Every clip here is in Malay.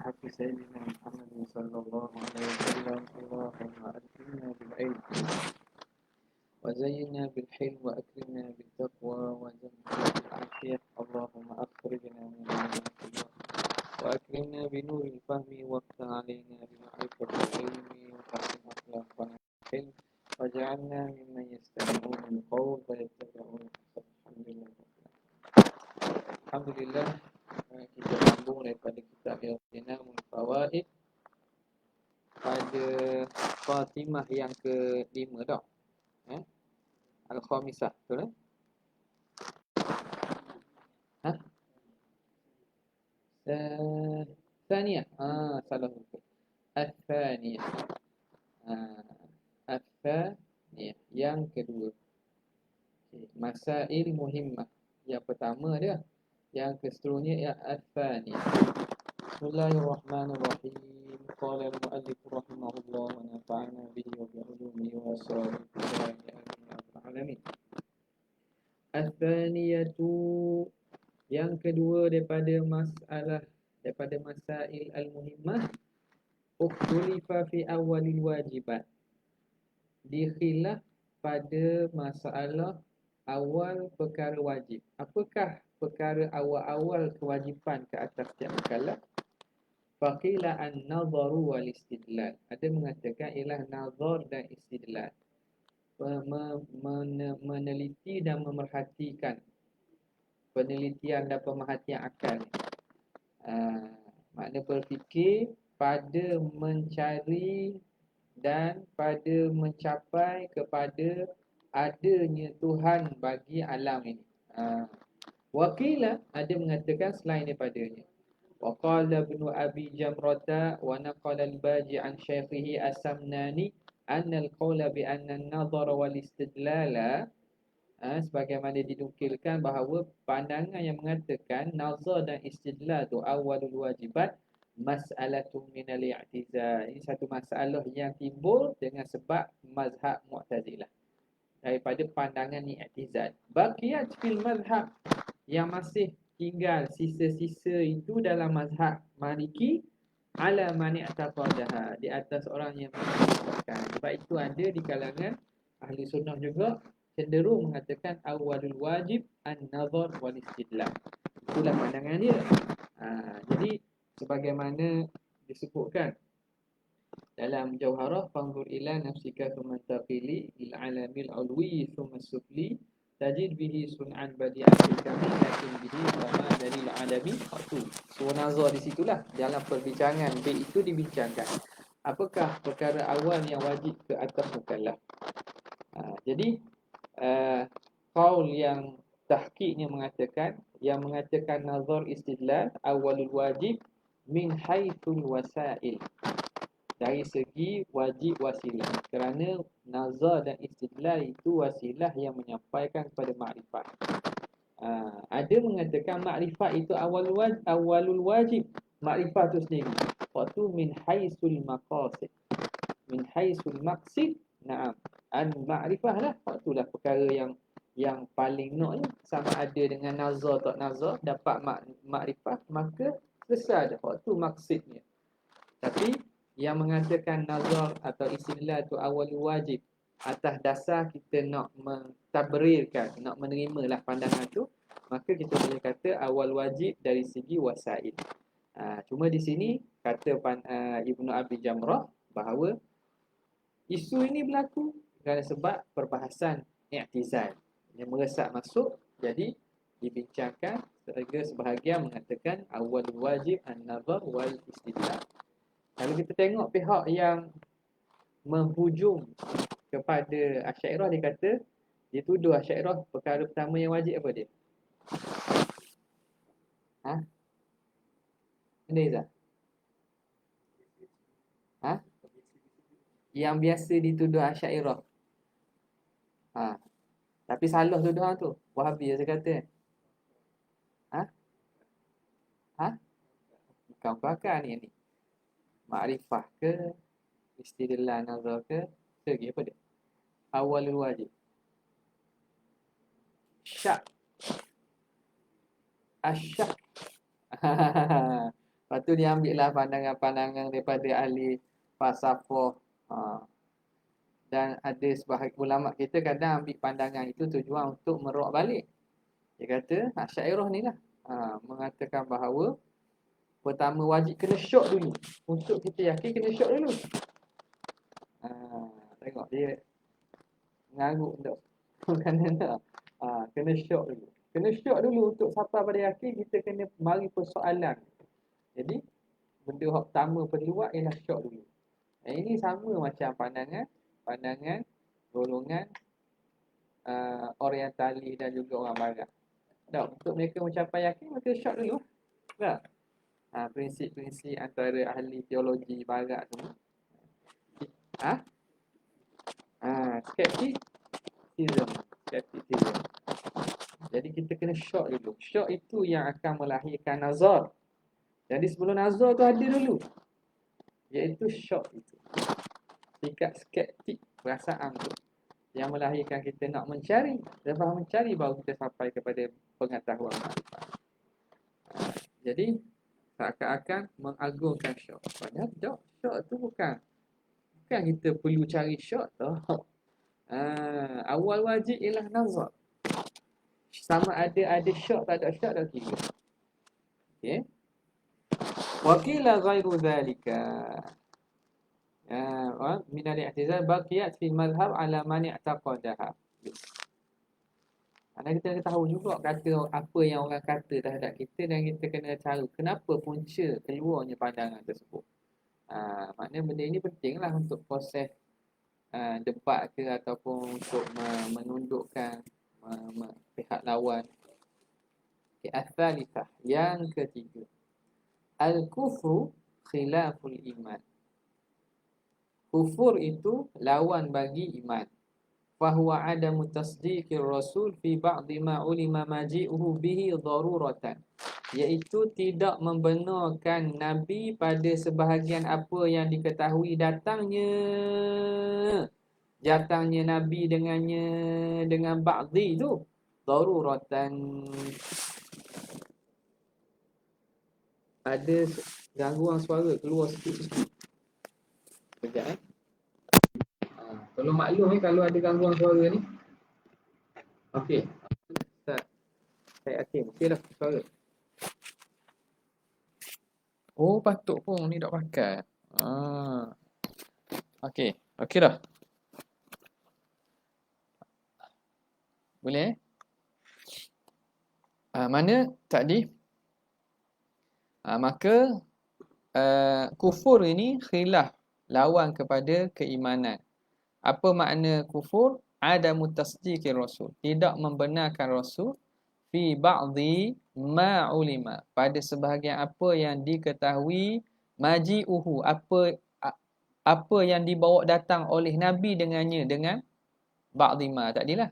بحق سيدنا محمد صلى الله عليه وسلم. اللهم أكرمنا بالعلم وزينا بالحلم وأكرمنا بالتقوى وجمعنا بالعافية. اللهم أخرجنا من النار وأكرمنا بنور الفهم وافتح علينا بمعرفة العلم وحسن أخلاقنا الحلم واجعلنا ممن يستمعون القول فيتبعون أحسنه. Alhamdulillah, kita sambung daripada kitab Ihtinamul Fawaid pada Fatimah yang ke-5 dah. Al-Khamisah, betul tak? Thaniyah. Salah betul. Al-Thaniyah. Al-Thaniyah yang kedua. Masail muhimmah. Yang pertama dia. Yang keseterusnya ya Al-Thaniyah. Bismillahirrahmanirrahim. Qala al-mu'allif rahimahullah wa nafa'ana bihi wa bi'ulumihi wa asrarihi alamin. Al-Thaniyatu, yang kedua daripada masail al-muhimmah, ukhtulifa fi awalil wajibat. Dikhilaf pada masalah awal perkara wajib. Apakah perkara awal-awal kewajipan ke atas setiap mukallaf? Faqila an-nazaru wal istidlal. Ada mengatakan ialah nazar dan istidlal. Meneliti dan memerhatikan. Penelitian dan pemerhatian akal. Makna berfikir pada mencari dan pada mencapai kepada adanya Tuhan bagi alam ini. Waqila, ada mengatakan selain daripadanya. Wa qala ibn Abi Jamrata wa naqala al-Baji an syaikhihi as-Samnani anna al-qawla bi anna an-nazara wal istidlala, sebagaimana dinukilkan bahawa pandangan yang mengatakan nazar dan istidlal tu awalul wajibat mas'alatun min al-i'tizal. Ini satu masalah yang timbul dengan sebab mazhab Mu'tazilah, daripada pandangan i'tizal. Baqiyat fil mazhab, yang masih tinggal sisa-sisa itu dalam mazhab Maliki, ala man i'taqadaha, di atas orang yang mengatakan. Sebab itu ada di kalangan ahli sunnah juga cenderung mengatakan awalul wajib an-nazar wal istidlal. Itulah pandangan dia. Jadi sebagaimana disebutkan dalam Jauharah, fanzur ila nafsika thumma taqili il alamil ulwi thumma sufli tajid bihi sun'an badi'an fil kamil lakin bihi sama dalil alami waktu. So nazar di situlah dalam perbincangan B itu dibincangkan apakah perkara awal yang wajib ke atas mukallaf. Jadi qaul yang tahqiqnya mengatakan, yang mengatakan nazar istidlal awalul wajib min haitsul wasail, dari segi wajib wasilah, kerana nazar dan istidlal itu wasilah yang menyampaikan kepada makrifat. Ada mengatakan makrifat itu awalul wajib, makrifat itu sendiri. Waktu min haisul maqasid, min haisul maqsid, na'am, an makrifah lah, waktulah perkara yang paling naknya, sama ada dengan nazar tak nazar dapat makrifah, maka selesai dah waktu maksidnya. Tapi yang mengatakan nazar atau istidlal itu awal wajib atas dasar kita nak mentabrirkan, nak menerimalah pandangan tu, maka kita boleh kata awal wajib dari segi wasail. Cuma di sini kata Ibnu Abi Jamrah bahawa isu ini berlaku kerana sebab perbahasan i'tizal yang meresap masuk, jadi dibincangkan sehingga sebahagian mengatakan awal wajib an-nazar wal istidlal. Kalau kita tengok pihak yang menghujung kepada Asy'ariyah, dia kata, dia tuduh Asy'ariyah perkara pertama yang wajib apa dia? Benda Izzah? Yang biasa dituduh Asy'ariyah. Tapi salah tuduhan tu. Wahabi saya kata. Bukan pakar ni. Makrifah ke, istidlal nazar ke, segi apa dia? Awalul wajib. Syak. Asyak. Lepas tu dia ambil lah pandangan-pandangan daripada ahli falsafah. Dan ada sebahagian ulama kita kadang ambil pandangan itu tujuan untuk merok balik. Dia kata Asy'ariyah ni lah mengatakan bahawa pertama wajib kena syok dulu. Untuk kita yakin kena syok dulu. Tengok dia ngarut tak. Kena syok dulu. Kena syok dulu untuk sampai pada yakin kita kena mari persoalan. Jadi benda yang pertama perlu buat ialah syok dulu. Ini sama macam pandangan golongan orientalis dan juga orang barat. Tak, untuk mereka mencapai yakin mereka syok dulu. Tak? Prinsip-prinsip antara ahli teologi barat semua. Skepticism. Jadi kita kena syok dulu. Syok itu yang akan melahirkan nazar. Jadi sebelum nazar tu ada dulu. Iaitu syok itu. Sikap skeptik, perasaan tu yang melahirkan kita nak mencari. Lepas mencari baru kita sampai kepada pengetahuan makrifat. Jadi seakan-akan mengagungkan syok. Padahal syok tu bukan kita perlu cari syok tu. Awal wajib ialah nazar. Sama ada syok tak ada syok dah kira. Okey. Wa qila ghairu dhalika. Min al-i'tizal baqiyat fi madhhab ala man i'taqadaha. Kita tahu juga kata apa yang orang kata terhadap kita dan kita kena tahu kenapa punca keluarnya pandangan tersebut. Maknanya benda ini pentinglah untuk proses debat ke ataupun untuk menundukkan pihak lawan. Al-thalithah, yang ketiga, al-kufru khilaful iman. Kufur itu lawan bagi iman. Fahuwa adamu tasdiqir rasul fi ba'di ma ulima maji'uhu bihi daruratan. Iaitu tidak membenarkan Nabi pada sebahagian apa yang diketahui datangnya Nabi dengan ba'di tu daruratan. Ada gangguan suara keluar sikit-sikit. Sekejap tolong maklum kalau ada gangguan suara ni. Okey. Ustaz. Saya yakin okey dah suara. Oh patut pun ni tak pakai. Okey. Okey dah. Boleh mana tadi? Maka kufur ini khilaf, lawan kepada keimanan. Apa makna kufur? Adamu tasdiqir rasul, tidak membenarkan rasul fi ba'dhi ma ulima, pada sebahagian apa yang diketahui maji'uhu, apa yang dibawa datang oleh Nabi dengannya, dengan ba'dhi ma tadilah.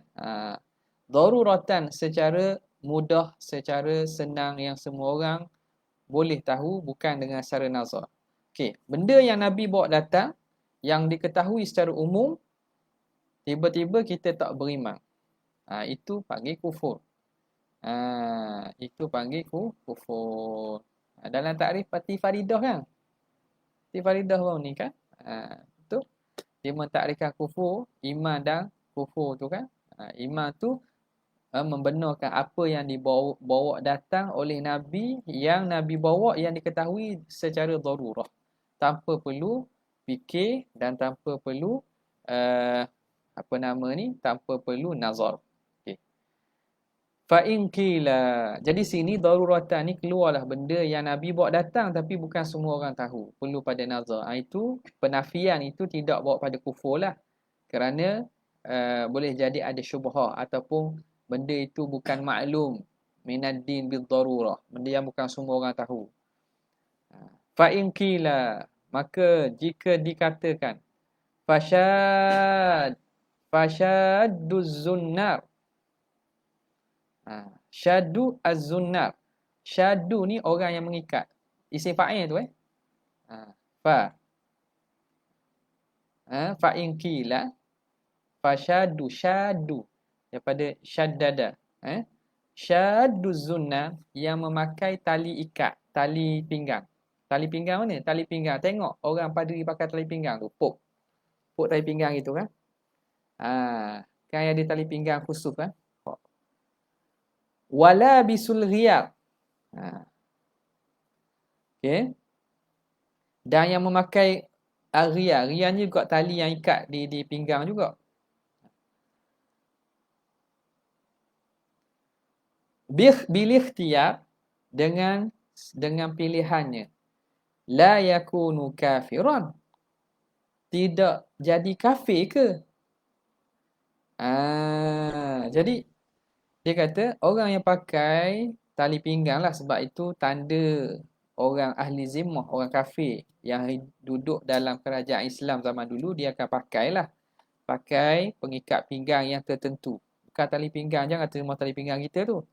Daruratan, secara mudah, secara senang yang semua orang boleh tahu, bukan dengan secara nazar. Okey, benda yang Nabi bawa datang yang diketahui secara umum, tiba-tiba kita tak beriman. Itu panggil kufur. Itu panggil kufur. Dalam takrif Pati Faridah kan? Pati Faridah baru ni kan? Itu dia mentakrifkan kufur, iman dan kufur tu kan? Iman tu membenarkan apa yang dibawa datang oleh Nabi, yang Nabi bawa yang diketahui secara darurah, tanpa perlu fikir dan tanpa perlu tanpa perlu nazar. Okey. Fa in qila, jadi sini daruratan ni keluarlah benda yang Nabi bawa datang tapi bukan semua orang tahu, perlu pada nazar. Itu penafian itu tidak bawa pada kufur lah, kerana boleh jadi ada syubhah ataupun benda itu bukan maklum minad din bil darurah, benda yang bukan semua orang tahu. Fa in qila, maka jika dikatakan Fashaddu zunnar. Syaddu az-zunnar. Syaddu ni orang yang mengikat. Isim fa'il tu fa in qila fashaddu, syaddu daripada syaddada. Syaddu zunnar, yang memakai tali ikat, tali pinggang. Tali pinggang mana? Tali pinggang. Tengok orang padri pakai tali pinggang tu. Pok tali pinggang itu kan. Kan ada tali pinggang khusus kan. Wala bisul riyad. Okay. Dan yang memakai riyad. Riyad ni juga tali yang ikat di pinggang juga. Bil ikhtiyar dengan pilihannya. La yakunu kafiran. Tidak jadi kafir ke? Jadi dia kata orang yang pakai tali pinggang lah, sebab itu tanda orang ahli zimmah, orang kafir yang duduk dalam kerajaan Islam zaman dulu, dia akan pakai pengikat pinggang yang tertentu. Bukan tali pinggang, jangan terima tali pinggang kita tu.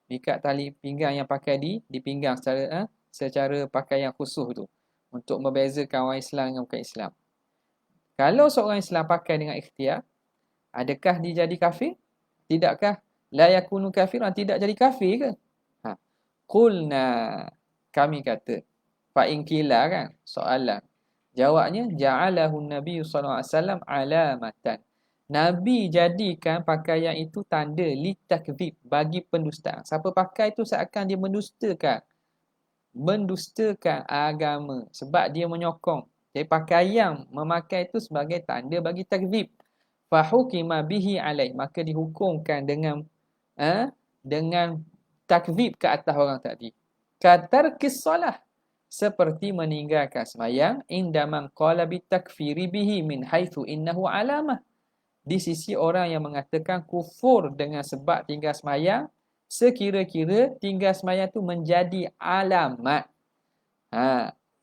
Ikat tali pinggang yang pakai di pinggang secara pakai yang khusus tu, untuk membezakan orang Islam dengan bukan Islam. Kalau seorang Islam pakai dengan ikhtiar, adakah dia jadi kafir? Tidakkah? La yakunu kafiran, tidak jadi kafir ke? Qulna, kami kata. Fa in qila kan, soalan. Jawabnya, ja'alahu Nabi SAW alamatan. Nabi jadikan pakaian itu tanda litakdzib, bagi pendustaan. Siapa pakai itu seakan dia mendustakan agama, sebab dia menyokong. Jadi pakaian memakai itu sebagai tanda bagi takdzib. Fahukima bihi alaih, maka dihukumkan dengan takdzib ke atas orang tadi. Katarkis solah, seperti meninggalkan semayang, indaman qala bitakfiri bihi min haitsu innahu alamah, di sisi orang yang mengatakan kufur dengan sebab tinggal semayang, sekira-kira tinggal semayang tu menjadi alamat.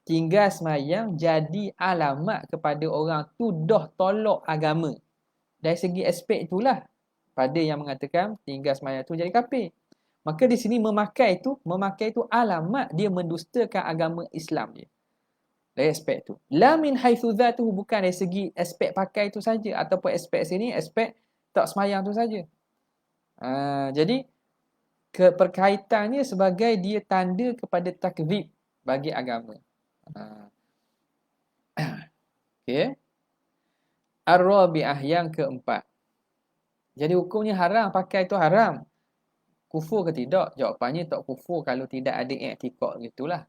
Tinggal semayang jadi alamat kepada orang tu dah tolak agama. Dari segi aspek itulah, pada yang mengatakan tinggal semayang tu jadi kafir. Maka di sini memakai itu alamat dia mendustakan agama Islam dia. Dari aspek tu. La min haitsu dzatuhu, bukan dari segi aspek pakai itu saja, ataupun aspek sini aspek tak semayang tu saja. Jadi keperkaitannya sebagai dia tanda kepada takdzib bagi agama. Okey. Ar-rabi'ah, yang keempat. Jadi hukumnya haram, pakai itu haram. Kufur ke tidak? Jawapannya tak kufur kalau tidak ada i'tikad gitulah.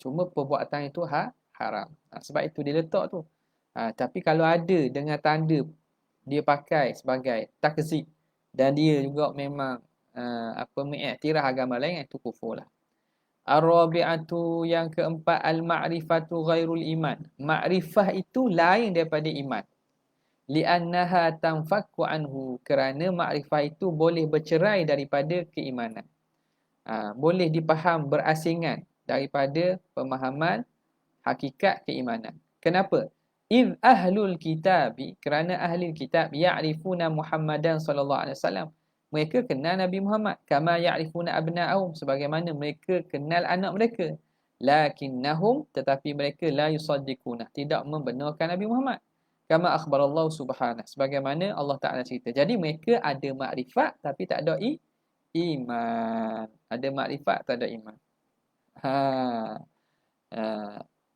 Cuma perbuatan itu haram. Sebab itu dia letak tu. Tapi kalau ada dengan tanda dia pakai sebagai takzib dan dia juga memang mengiktiraf agama lain, itu kufur lah. Ar-rabi'atu, yang keempat, al-ma'rifatu ghairul iman. Ma'rifah itu lain daripada iman. Li'annaha tanfakku anhu, kerana makrifah itu boleh bercerai daripada keimanan. Boleh dipaham berasingan daripada pemahaman hakikat keimanan. Kenapa? Iz ahlul kitabi, kerana ahli kitab, ya'rifuna Muhammadan sallallahu alaihi wasallam, mereka kenal Nabi Muhammad, kama ya'rifuna abna'ahum, sebagaimana mereka kenal anak mereka. Lakinnahum, tetapi mereka la yusaddiquna, tidak membenarkan Nabi Muhammad. Kama akhbarallahu subhanahu, sebagaimana Allah Ta'ala cerita. Jadi mereka ada makrifat tapi tak ada iman. Ada makrifat tak ada iman.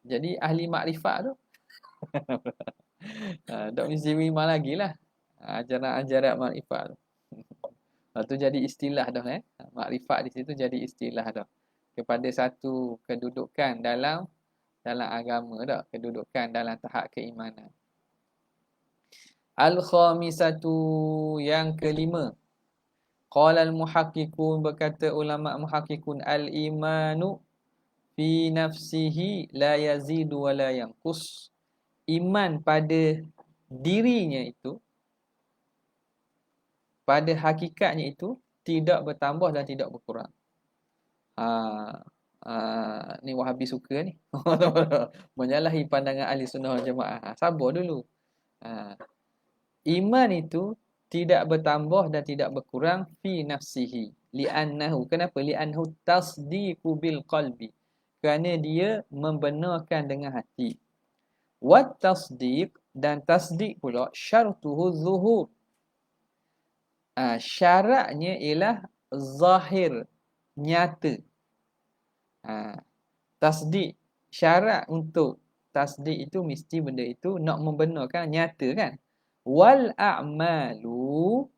Jadi ahli makrifat tu tak mesti beriman lagi lah. Ajaran-ajaran makrifat tu. Tu jadi istilah dah. Makrifat di situ jadi istilah dah. Kepada satu kedudukan dalam agama dah. Kedudukan dalam tahap keimanan. Al-khamisatu, yang kelima. Qala al-muhaqqiqun, berkata ulama muhaqqiqun, al-imanu fi nafsihi la yazidu wa la yanqus. Iman pada dirinya itu, pada hakikatnya itu, tidak bertambah dan tidak berkurang. Ni Wahabi suka ni. Menyalahi pandangan ahli sunnah wal jamaah. Sabar dulu. Iman itu tidak bertambah dan tidak berkurang fi nafsihi. Li'annahu, kenapa? Li'annahu tasdiqu bil qalbi, kerana dia membenarkan dengan hati. Wat tasdiq, dan tasdiq pula, syartuhu zuhur. Syaratnya ialah zahir, nyata. Tasdik, syarat untuk tasdik itu mesti benda itu nak membenarkan, nyata kan. Wal a'malu,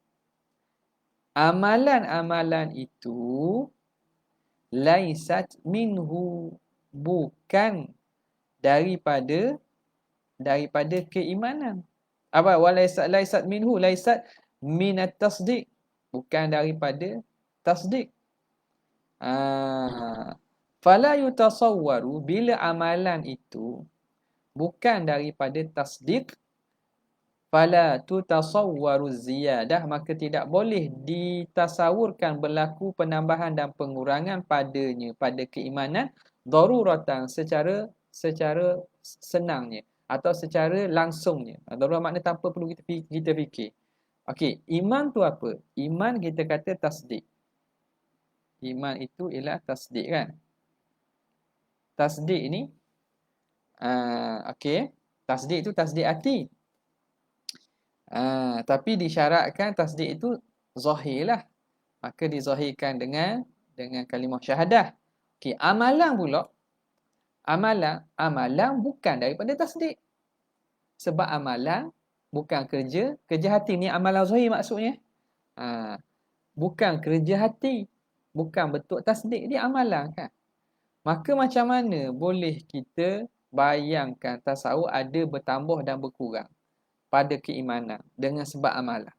amalan-amalan itu laisat minhu, bukan daripada keimanan. Apa? Laisat minhu, laisat minat tasdik, bukan daripada tasdik. Fala yutasawwaru, bila amalan itu bukan daripada tasdik, fala tutasawwaru ziyadah, maka tidak boleh ditasawurkan berlaku penambahan dan pengurangan padanya, pada keimanan, daruratan, secara senangnya atau secara langsungnya. Darurat makna tanpa perlu kita fikir. Okey, iman tu apa? Iman kita kata tasdik. Iman itu ialah tasdik kan? Tasdik ni okey, tasdik itu tasdik hati. Tapi disyaratkan tasdik itu zahir lah. Maka dizahirkan dengan kalimah syahadah. Okey, amalan pula, amalan bukan daripada tasdik. Sebab amalan bukan kerja hati ni, amalan zahir maksudnya. Bukan kerja hati, bukan bentuk tasdik, dia amalan kan. Maka macam mana boleh kita bayangkan tasawuf ada bertambah dan berkurang pada keimanan dengan sebab amalan?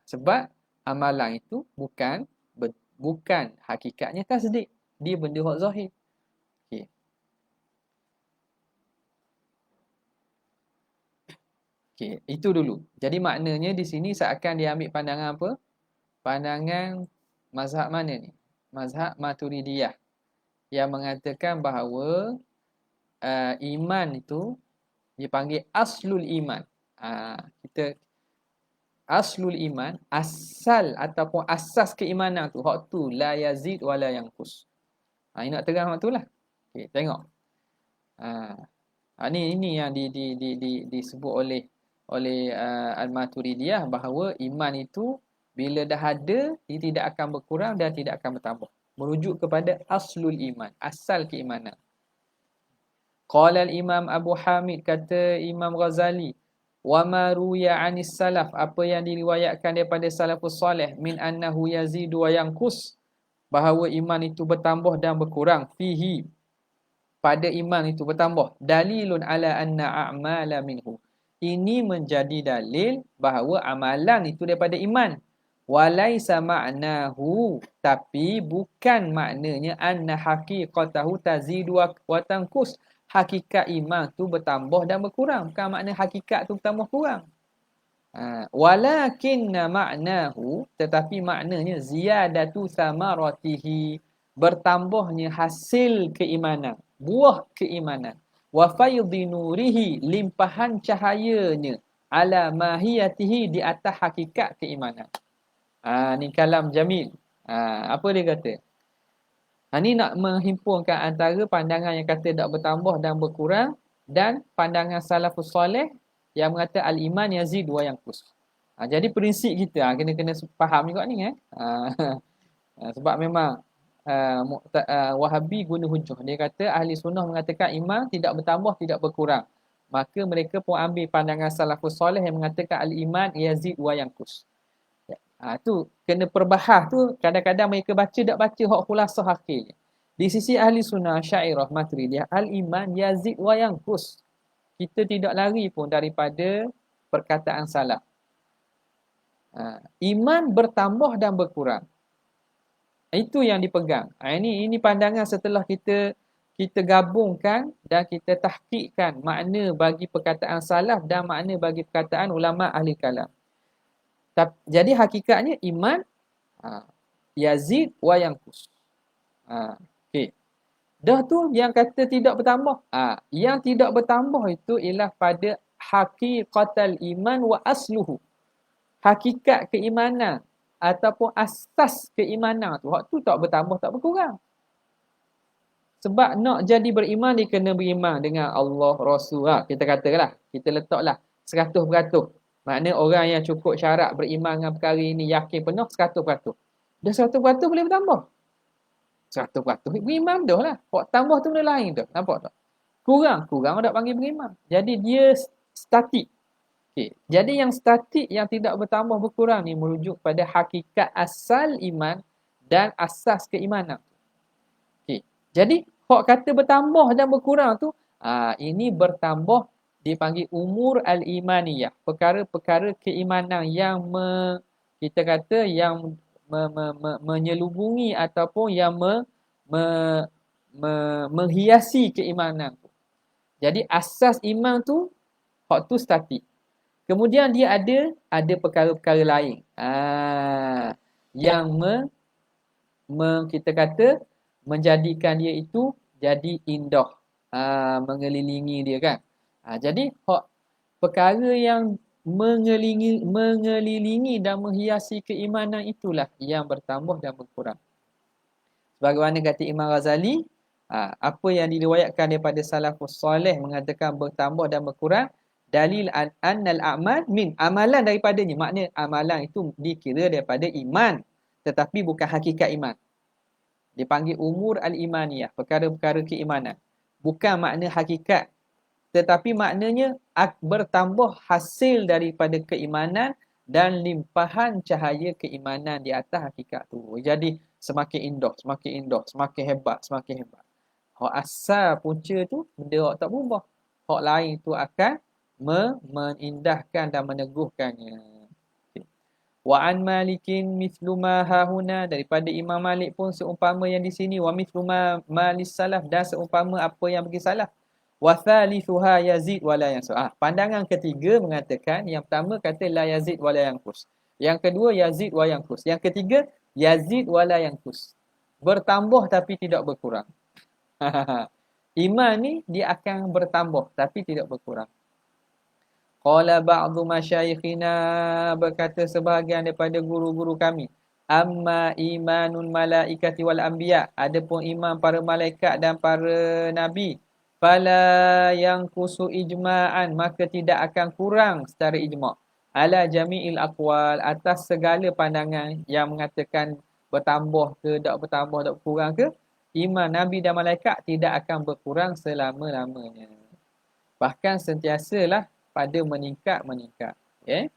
Sebab amalan itu bukan hakikatnya tasdik, dia benda hak zahir. Okey, itu dulu. Jadi maknanya di sini seakan dia ambil pandangan apa? Pandangan mazhab mana ni? Mazhab Maturidiyah, yang mengatakan bahawa iman itu dipanggil aslul iman. Kita aslul iman, asal ataupun asas keimanan tu, hak tu la yazid wala yanqus. Ini nak terang hak tu lah. Okey, tengok. Ini yang disebut oleh Al-Maturidiyah, bahawa iman itu bila dah ada, dia tidak akan berkurang dan tidak akan bertambah. Merujuk kepada aslul iman, asal keimanan. Qala al-Imam Abu Hamid, kata Imam Ghazali, wa ma ruya 'anis salaf, apa yang diriwayatkan daripada salafus soleh, min annahu yazidu wa yanqus, bahawa iman itu bertambah dan berkurang, fihi, pada iman itu bertambah, dalilun ala anna a'mala minhu, ini menjadi dalil bahawa amalan itu daripada iman. Walaisa ma'nahu, tapi bukan maknanya anna haqiqatahu tazidu wa tanqus, hakikat iman tu bertambah dan berkurang. Bukan makna hakikat tu bertambah kurang. Walakinna ma'nahu, tetapi maknanya ziyadatu samaratihi, bertambahnya hasil keimanan, buah keimanan. Wa faydhi nurihi, limpahan cahayanya, ala mahiyatihi, di atas hakikat keimanan. Ni kalam jamil. Apa dia kata? Ni nak menghimpunkan antara pandangan yang kata tak bertambah dan berkurang, dan pandangan salafus soleh yang mengata al-iman yazid wa yanqus. Jadi prinsip kita kena faham juga ni sebab memang Wahabi guna hujah. Dia kata ahli sunnah mengatakan iman tidak bertambah, tidak berkurang. Maka mereka pun ambil pandangan salafus soleh yang mengatakan al-iman yazid wa yanqus. Tu kena perbahas tu, kadang-kadang mereka baca tak baca hak khulasah akhirnya. Di sisi ahli sunnah Syairah Maturidiyah, al-iman yazid wa yanqus. Kita tidak lari pun daripada perkataan salaf. Iman bertambah dan berkurang. Itu yang dipegang. Ini pandangan setelah kita gabungkan dan kita tahqiqkan makna bagi perkataan salaf dan makna bagi perkataan ulama ahli kalam. Jadi hakikatnya iman yazid wa yanqus. Okey. Dah tu yang kata tidak bertambah. Yang tidak bertambah itu ialah pada haqiqatal iman wa asluhu. Hakikat keimanan ataupun asas keimanan tu, hak tu tak bertambah, tak berkurang. Sebab nak jadi beriman, dia kena beriman dengan Allah, Rasul. Kita katalah, kita letaklah 100%. Maknanya orang yang cukup syarat beriman dengan perkara ini, yakin penuh 100%. Dah 100% boleh bertambah. 100% berimam dah lah. Hak tambah tu benda lain dah. Nampak tak? Kurang dak panggil berimam. Jadi dia statik. Okey. Jadi yang statik yang tidak bertambah berkurang ni merujuk pada hakikat asal iman dan asas keimanan. Okey. Jadi hak kata bertambah dan berkurang tu ini bertambah dipanggil umur al-imaniyah. Perkara-perkara keimanan yang kita kata yang menyelubungi ataupun yang me, menghiasi keimanan. Jadi asas iman tu hak tu statik. Kemudian dia ada perkara-perkara lain. Yang kita kata menjadikan dia itu jadi indah. Mengelilingi dia kan. Jadi hak perkara yang mengelilingi dan menghiasi keimanan itulah yang bertambah dan berkurang. Sebagaimana kata Imam Ghazali, apa yang diriwayatkan daripada salafus soleh mengatakan bertambah dan berkurang, dalil annal a'mal min, amalan daripadanya. Makna amalan itu dikira daripada iman, tetapi bukan hakikat iman. Dipanggil umur al-imaniyah, perkara-perkara keimanan. Bukan makna hakikat, tetapi maknanya bertambah hasil daripada keimanan dan limpahan cahaya keimanan di atas hakikat tu. Jadi semakin indah, semakin hebat. Hak asal punca tu benda hak tak berubah. Hak lain tu akan mengindahkan dan meneguhkannya. Wa an Malikin mithlu ma hahuna, daripada Imam Malik pun seumpama yang di sini, wa mithlu ma malis salaf, dan seumpama apa yang bagi salaf. Wa thalithuha yazid wa la yanqus. Pandangan ketiga mengatakan, yang pertama kata la yazid wa la yanqus. Yang kedua yazid wa yanqus. Yang ketiga yazid wa la yanqus. Bertambah tapi tidak berkurang. Iman ni dia akan bertambah tapi tidak berkurang. Qala ba'du masyayikhina, berkata sebahagian daripada guru-guru kami, amma imanul malaikati wal anbiya, adapun iman para malaikat dan para nabi, fala yanqusu ijma'an, maka tidak akan kurang secara ijma', ala jami'il aqwal, atas segala pandangan yang mengatakan bertambah ke tak bertambah, tak berkurang ke, iman nabi dan malaikat tidak akan berkurang selama-lamanya. Bahkan sentiasalah pada meningkat. Okay?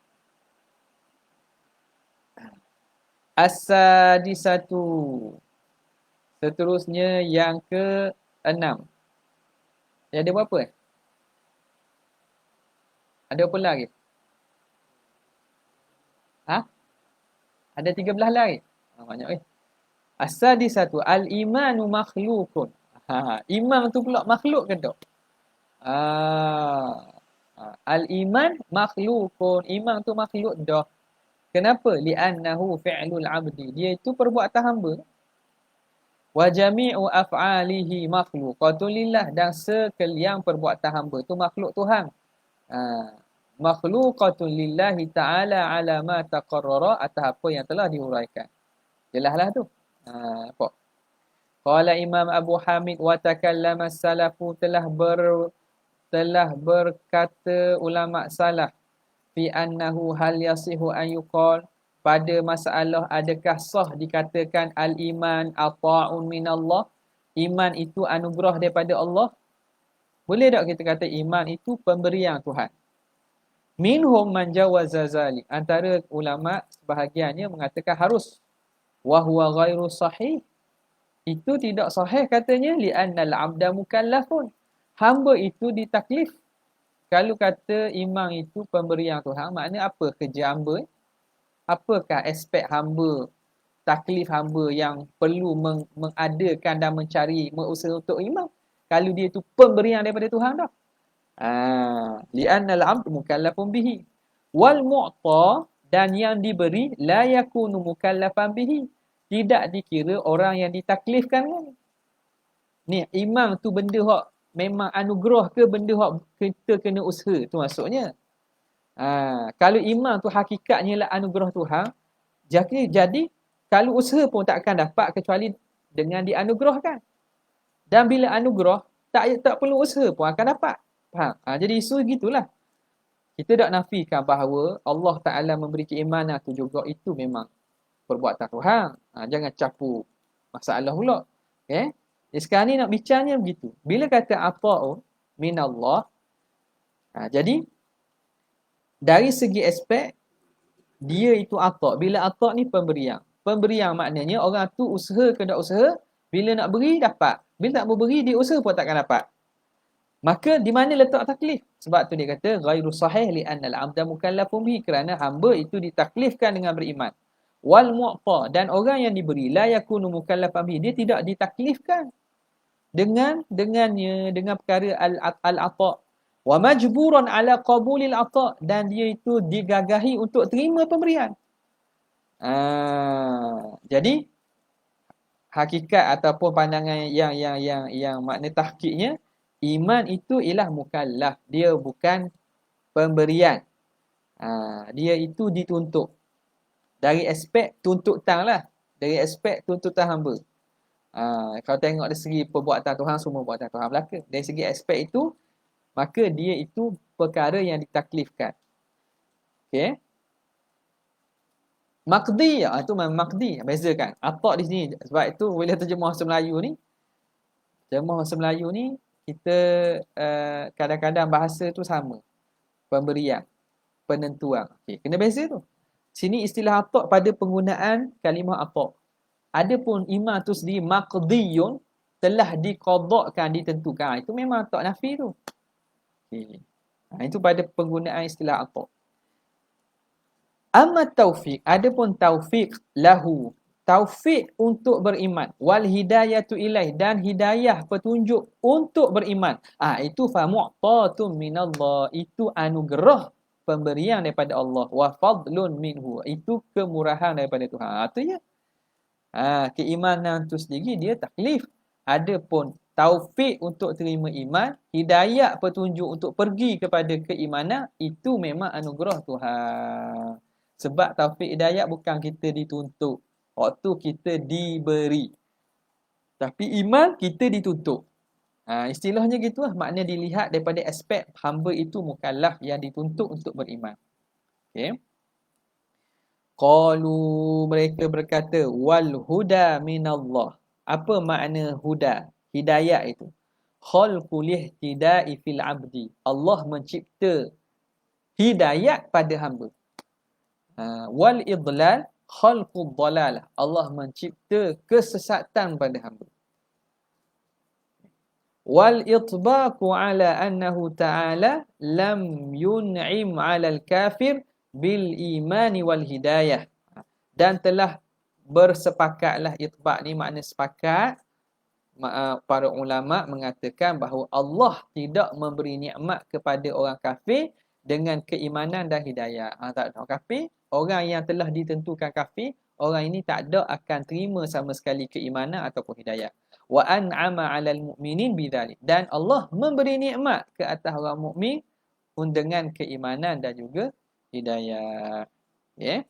As-sadisatu. Seterusnya yang ke-6. Ada berapa? Ada berapa lagi? Ada 13 lagi? Banyak. As-sadisatu. Al-imanu makhlukun. Iman tu pula makhluk ke tak? Al-iman makhlukun. Iman tu makhluk dah. Kenapa? Li'annahu fi'lul abdi. Dia itu perbuatan hamba. Wa jami'u af'alihi makhluqatun lillah. Dan sekalian perbuatan hamba tu makhluk Tuhan. Makhluqatun lillahi ta'ala ala ma taqarrara, atas apa yang telah diuraikan. Jelaslah tu. Apa? Qala Imam Abu Hamid wa takallama salafu, telah berkata ulama salaf fi annahu hal yasihu an yuqal, pada masalah adakah sah dikatakan al-iman ata'un minallah, iman itu anugerah daripada Allah. Boleh tak kita kata iman itu pemberian Tuhan? Minhum man jawaza zalik, antara ulama sebahagiannya mengatakan harus. Wa huwa ghairu sahih, itu tidak sahih katanya, li'annal abda mukallafun, hamba itu ditaklif. Kalau kata iman itu pemberian Tuhan, maknanya apa kerja hamba? Apakah aspek hamba, taklif hamba yang perlu mengadakan dan mencari, berusaha untuk iman? Kalau dia itu pemberian daripada Tuhan dah. Li'annal abd mukallafun bihi. Wal mu'ta, dan yang diberi, la yakunu mukallafan bihi, tidak dikira orang yang ditaklifkan kan. Ni iman tu benda hak memang anugerah ke benda hak kita kena usaha tu maksudnya. Kalau iman tu hakikatnya lah anugerah Tuhan, jadi kalau usaha pun tak akan dapat kecuali dengan dianugerahkan. Dan bila anugerah, tak perlu usaha pun akan dapat. Faham? Jadi isu gitulah. Kita tak nafikan bahawa Allah Ta'ala memberi keimanan tu juga itu memang perbuatan Tuhan. Jangan capu masalah pula. Okay? Sekarang ni nak bicaranya begitu. Bila kata ata'u minallah, jadi dari segi aspek dia itu ata'. Bila ata' ni pemberian. Pemberian maknanya orang tu usaha ke tak usaha, bila nak beri dapat. Bila tak beri dia usaha pun takkan dapat. Maka di mana letak taklif? Sebab tu dia kata ghairu sahih li anna al-'abda mukallafun bihi, kerana hamba itu ditaklifkan dengan beriman. Wal mu'ta, dan orang yang diberi la yakunu mukallafan bihi, dia tidak ditaklifkan dengannya, dengan perkara al-ata'. Wa majburan ala qabulil ata', dan dia itu digagahi untuk terima pemberian. Jadi hakikat ataupun pandangan yang makna tahqiqnya, iman itu ialah mukallaf, dia bukan pemberian. Dia itu dituntut. Dari aspek tuntutan lah, dari aspek tuntutan hamba. Kalau tengok dari segi perbuatan Tuhan, semua perbuatan Tuhan belaka. Dari segi aspek itu, maka dia itu perkara yang ditaklifkan. Okey. Maqdi, itu memang maqdi. Bezakan. Atak di sini. Sebab itu bila terjemah bahasa Melayu ni, kita kadang-kadang bahasa tu sama. Pemberian, penentuan. Okey, kena beza tu. Sini istilah atak pada penggunaan kalimah atak. Adapun iman tu sendiri maqdiyun, telah diqadakkan, ditentukan. Itu memang atak nafi tu. Okay. Itu pada penggunaan istilah atak. Amma taufiq, adapun taufiq lahu, taufik untuk beriman, wal hidayatu ilaih, dan hidayah petunjuk untuk beriman. Itu fa mu'tatun minallah, itu anugerah pemberian daripada Allah, wa fadlun minhu, itu kemurahan daripada Tuhan. Itu ya. Keimanan tu sendiri dia taklif. Adapun taufik untuk terima iman, hidayah petunjuk untuk pergi kepada keimanan, itu memang anugerah Tuhan. Sebab taufik hidayah bukan kita dituntut, waktu kita diberi. Tapi iman kita dituntut. Istilahnya gitulah, makna dilihat daripada aspek hamba itu mukallaf yang dituntut untuk beriman. Okey. Qalu, mereka berkata, wal huda minallah. Apa makna huda? Hidayah itu. Khalqul ihtida'i fil abdi. Allah mencipta hidayat pada hamba. Wal idlal khalqud dalalah. Allah mencipta kesesatan pada hamba. Wal itbaqu ala annahu ta'ala lam yun'im 'alal kafir bil imani wal hidayah. Dan telah bersepakatlah, itbaq ni makna sepakat, para ulama mengatakan bahawa Allah tidak memberi nikmat kepada orang kafir dengan keimanan dan hidayah. Tak ada orang kafir, orang yang telah ditentukan kafir, orang ini tak ada akan terima sama sekali keimanan ataupun hidayah. Wa an'ama 'alal mu'minin bidzalik, dan Allah memberi nikmat ke atas orang mukmin dengan keimanan dan juga hidayah. Okay.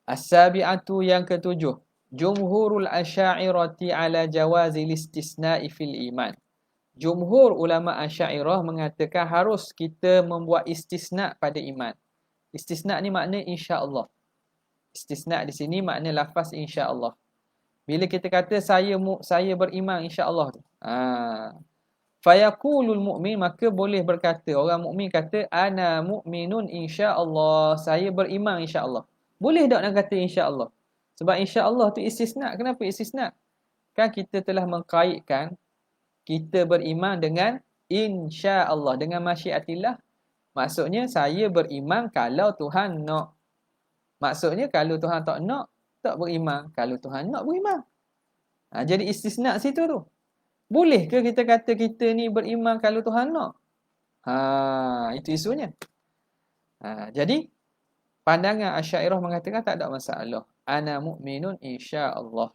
As-sabi'atu, yang ketujuh, jumhurul asy'ariyati ala jawazil istisna'i fil iman. Jumhur ulama Asy'ariyah mengatakan harus kita membuat istisna pada iman. Istisna ni makna insya-Allah. Istisna di sini makna lafaz insya-Allah. Bila kita kata saya beriman insya-Allah tu. Fayaqulul mu'min, maka boleh berkata orang mukmin kata ana mu'minun insya-Allah, saya beriman insya-Allah. Boleh tak nak kata insya-Allah? Sebab insya-Allah tu istisna. Kenapa istisna? Kan kita telah mengkaitkan kita beriman dengan insya-Allah, dengan masyiatillah. Maksudnya saya beriman kalau Tuhan nak. Maksudnya kalau Tuhan tak nak, tak beriman. Kalau Tuhan nak, beriman. Jadi istisna situ tu. Boleh ke kita kata kita ni beriman kalau Tuhan nak? Itu isunya. Jadi pandangan Asy'ariyah mengatakan tak ada masalah. Ana mu'minun insya-Allah.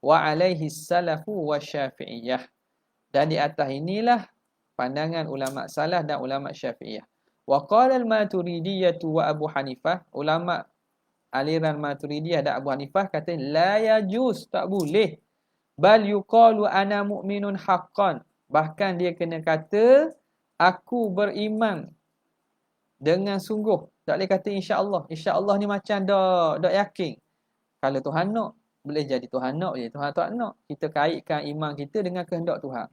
Wa alaihi salafu wa syafi'iyah. Dan di atas inilah pandangan ulama salaf dan ulama Syafi'iyah. Wa qala al-Maturidiyah wa Abu Hanifah, ulama aliran Maturidiyah dan Abu Hanifah kata la yajuz, tak boleh. Bal yuqalu ana mu'minun haqqan. Bahkan dia kena kata aku beriman dengan sungguh. Tak boleh kata insya-Allah. Insya-Allah ni macam dak yakin. Kalau Tuhan nak, boleh jadi Tuhan nak, boleh Tuhan tak nak. Kita kaitkan iman kita dengan kehendak Tuhan.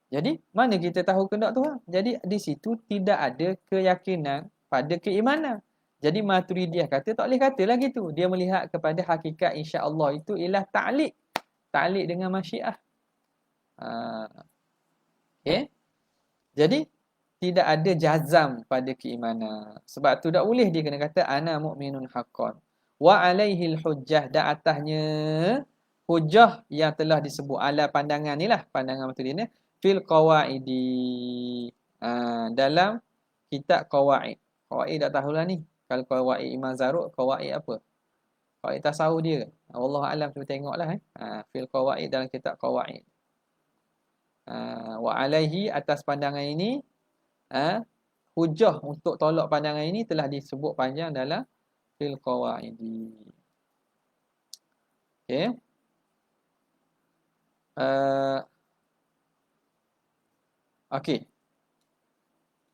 Jadi, mana kita tahu kehendak Tuhan? Jadi, di situ tidak ada keyakinan pada keimanan. Jadi, Maturidiyah kata, tak boleh katalah gitu. Dia melihat kepada hakikat insya-Allah itu ialah ta'liq. Ta'liq dengan masyiah. Okay? Jadi, tidak ada jazam pada keimanan. Sebab tu tak boleh dia kena kata, ana mu'minun haqqan. Wa alaihil hujjah, dan atasnya hujjah yang telah disebut ala pandangan ni lah, pandangan Maturidiyah ni, fil qawaidi, dalam kitab qawaid. Qawaid dah tahulah ni. Kalau qawaid Imam Zarruq, qawaid apa? Qawaid tasawuf dia. Wallahu alam, cuba tengoklah fil qawaid, dalam kitab qawaid. Wa alaihi, atas pandangan ini, hujah untuk tolak pandangan ini telah disebut panjang dalam fil qawaidi. Okey. Okey.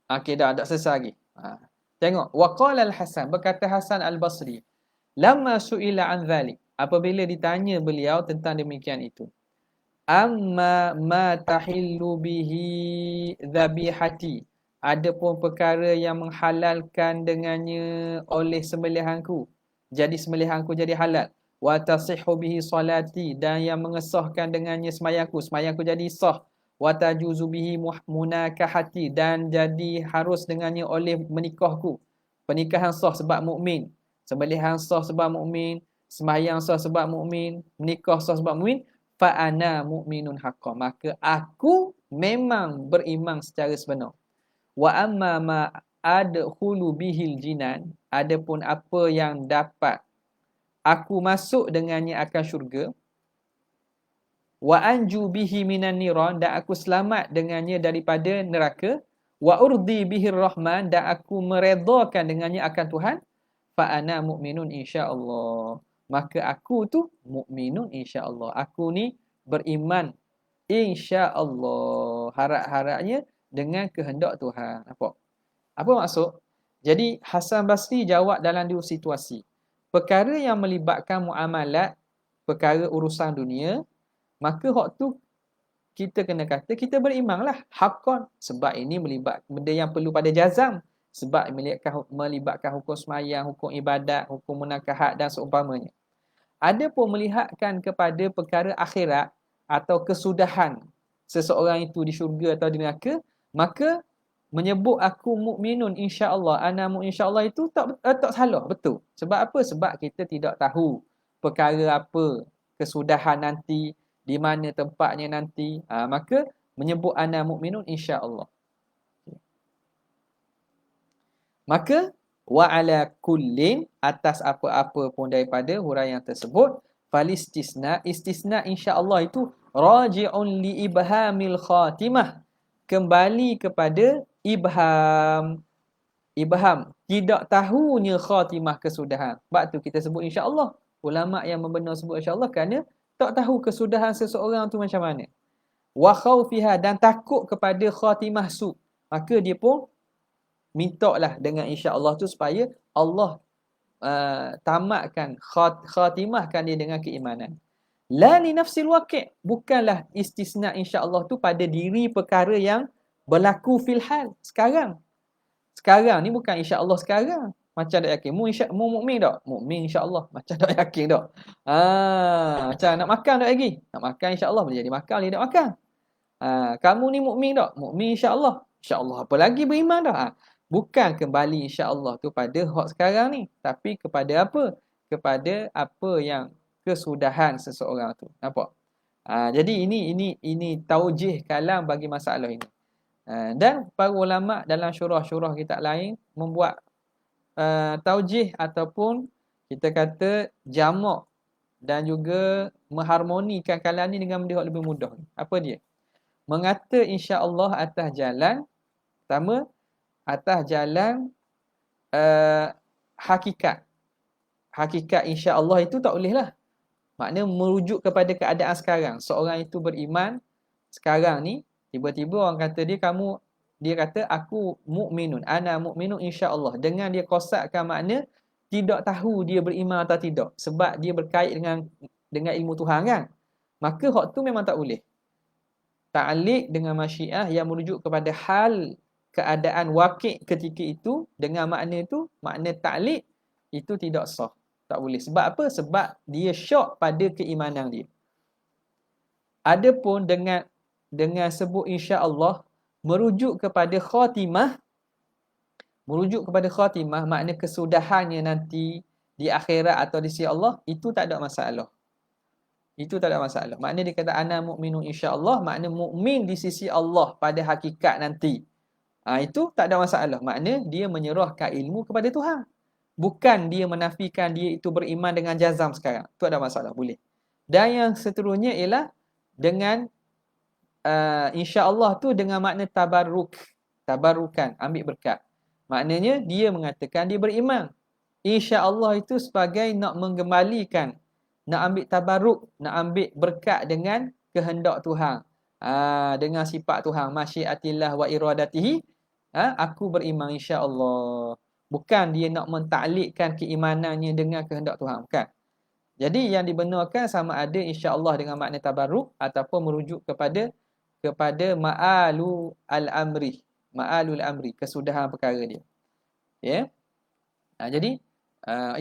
Okey, dah selesai lagi. Tengok, waqala al-Hasan, berkata Hasan al-Basri, lamma su'ila an dhalik, apabila ditanya beliau tentang demikian itu, amma ma tahillu bihi dhabihati, adapun perkara yang menghalalkan dengannya oleh sembelihanku, jadi sembelihanku jadi halal, wa tasihhu bihi salati, dan yang mengesahkan dengannya sembahyangku jadi sah, wa tajuzu bihi munakahati, dan jadi harus dengannya oleh menikahku, pernikahan sah sebab mukmin, sembelihan sah sebab mukmin, sembahyang sah sebab mukmin, menikah sah sebab mukmin, fa ana mu'minun haqqan, maka aku memang beriman secara sebenar. Wa amma ma adkhulu bihil jinan, adapun apa yang dapat aku masuk dengannya akan syurga, wa anju bihi minan niran, dan aku selamat dengannya daripada neraka, wa urdi bihir rahman, dan aku meredakan dengannya akan Tuhan, fa ana mu'minun insya-Allah, maka aku tu mukminun insya-Allah, aku ni beriman insya-Allah, harap-harapnya dengan kehendak Tuhan. Apa maksud? Jadi Hasan Basri jawab dalam dua situasi. Perkara yang melibatkan muamalat, perkara urusan dunia, maka hak tu kita kena kata kita berimanlah haqqan, sebab ini melibat benda yang perlu pada jazam, sebab melibatkan hukum sembahyang, hukum ibadat, hukum munakahat dan seumpamanya. Adapun melihatkan kepada perkara akhirat atau kesudahan seseorang itu di syurga atau di neraka, maka menyebut aku mukminun insya-Allah, ana mu insya-Allah itu tak salah, betul. Sebab apa? Sebab kita tidak tahu perkara apa kesudahan nanti, di mana tempatnya nanti. Maka menyebut ana mukminun insya-Allah. Maka wa ala kullin, atas apa-apa pun daripada huraian tersebut, falistisna, istisna insya-Allah itu raji'un li ibhamil khatimah, kembali kepada ibham, tidak tahunya khatimah kesudahan. Sebab tu kita sebut insya-Allah. Ulama yang membenar sebut insya-Allah kerana tak tahu kesudahan seseorang tu macam mana. Wa khaufiha, dan takut kepada khatimah su, maka dia pun mintalah dengan insya-Allah tu supaya Allah tamatkan, khatimahkan dia dengan keimanan. La li nafsil waqi', bukanlah istisna insya-Allah tu pada diri perkara yang berlaku fil hal, sekarang. Sekarang ni bukan insya-Allah sekarang. Macam tak yakin. Mu mukmin tak? Mukmin insya-Allah. Macam tak yakin tak? Macam nak makan tak lagi? Nak makan insya-Allah, boleh jadi makan, boleh tak makan. Kamu ni mukmin tak? Mukmin insya-Allah. Insya-Allah apa lagi beriman tak? Bukan kembali insya-Allah tu pada hak sekarang ni, tapi kepada apa? Kepada apa yang kesudahan seseorang tu. Nampak? Jadi ini taujih kalam bagi masalah ini. Dan para ulama dalam syurah-syurah kitab lain membuat taujih ataupun kita kata jamak dan juga mengharmonikan kalam ni dengan benda yang lebih mudah. Apa dia? Mengata insya-Allah atas jalan pertama, atas jalan hakikat insya-Allah itu tak boleh lah. Maknanya merujuk kepada keadaan sekarang. Seorang itu beriman sekarang ni, tiba-tiba orang kata dia kata aku mukminun, ana mukminun insya-Allah, dengan dia kosakkan makna tidak tahu dia beriman atau tidak, sebab dia berkait dengan dengan ilmu Tuhan kan. Maka hak tu memang tak boleh. Ta'liq dengan masyiah yang merujuk kepada hal keadaan waqi' ketika itu dengan makna itu, makna ta'liq itu tidak sah. Tak boleh. Sebab apa? Sebab dia syok pada keimanan dia. Adapun dengan sebut insya-Allah merujuk kepada khatimah, makna kesudahannya nanti di akhirat atau di sisi Allah, itu tak ada masalah. Itu tak ada masalah. Makna dia kata ana mukminun insya-Allah, makna mukmin di sisi Allah pada hakikat nanti. Itu tak ada masalah. Makna dia menyerahkan ilmu kepada Tuhan. Bukan dia menafikan dia itu beriman dengan jazam sekarang. Tu ada masalah, boleh. Dan yang seterusnya ialah dengan insya-Allah tu dengan makna tabarrukan, ambil berkat. Maknanya dia mengatakan dia beriman. Insya-Allah itu sebagai nak menggembalikan, nak ambil tabarruk, nak ambil berkat dengan kehendak Tuhan. Dengan sifat Tuhan, masyiatillah wa iradatihi, aku beriman insya-Allah. Bukan dia nak mentaklikkan keimanannya dengan kehendak Tuhan, bukan. Jadi yang dibenarkan sama ada insya-Allah dengan makna tabarruk ataupun merujuk kepada ma'alul amri, kesudahan perkara dia. Ya. Jadi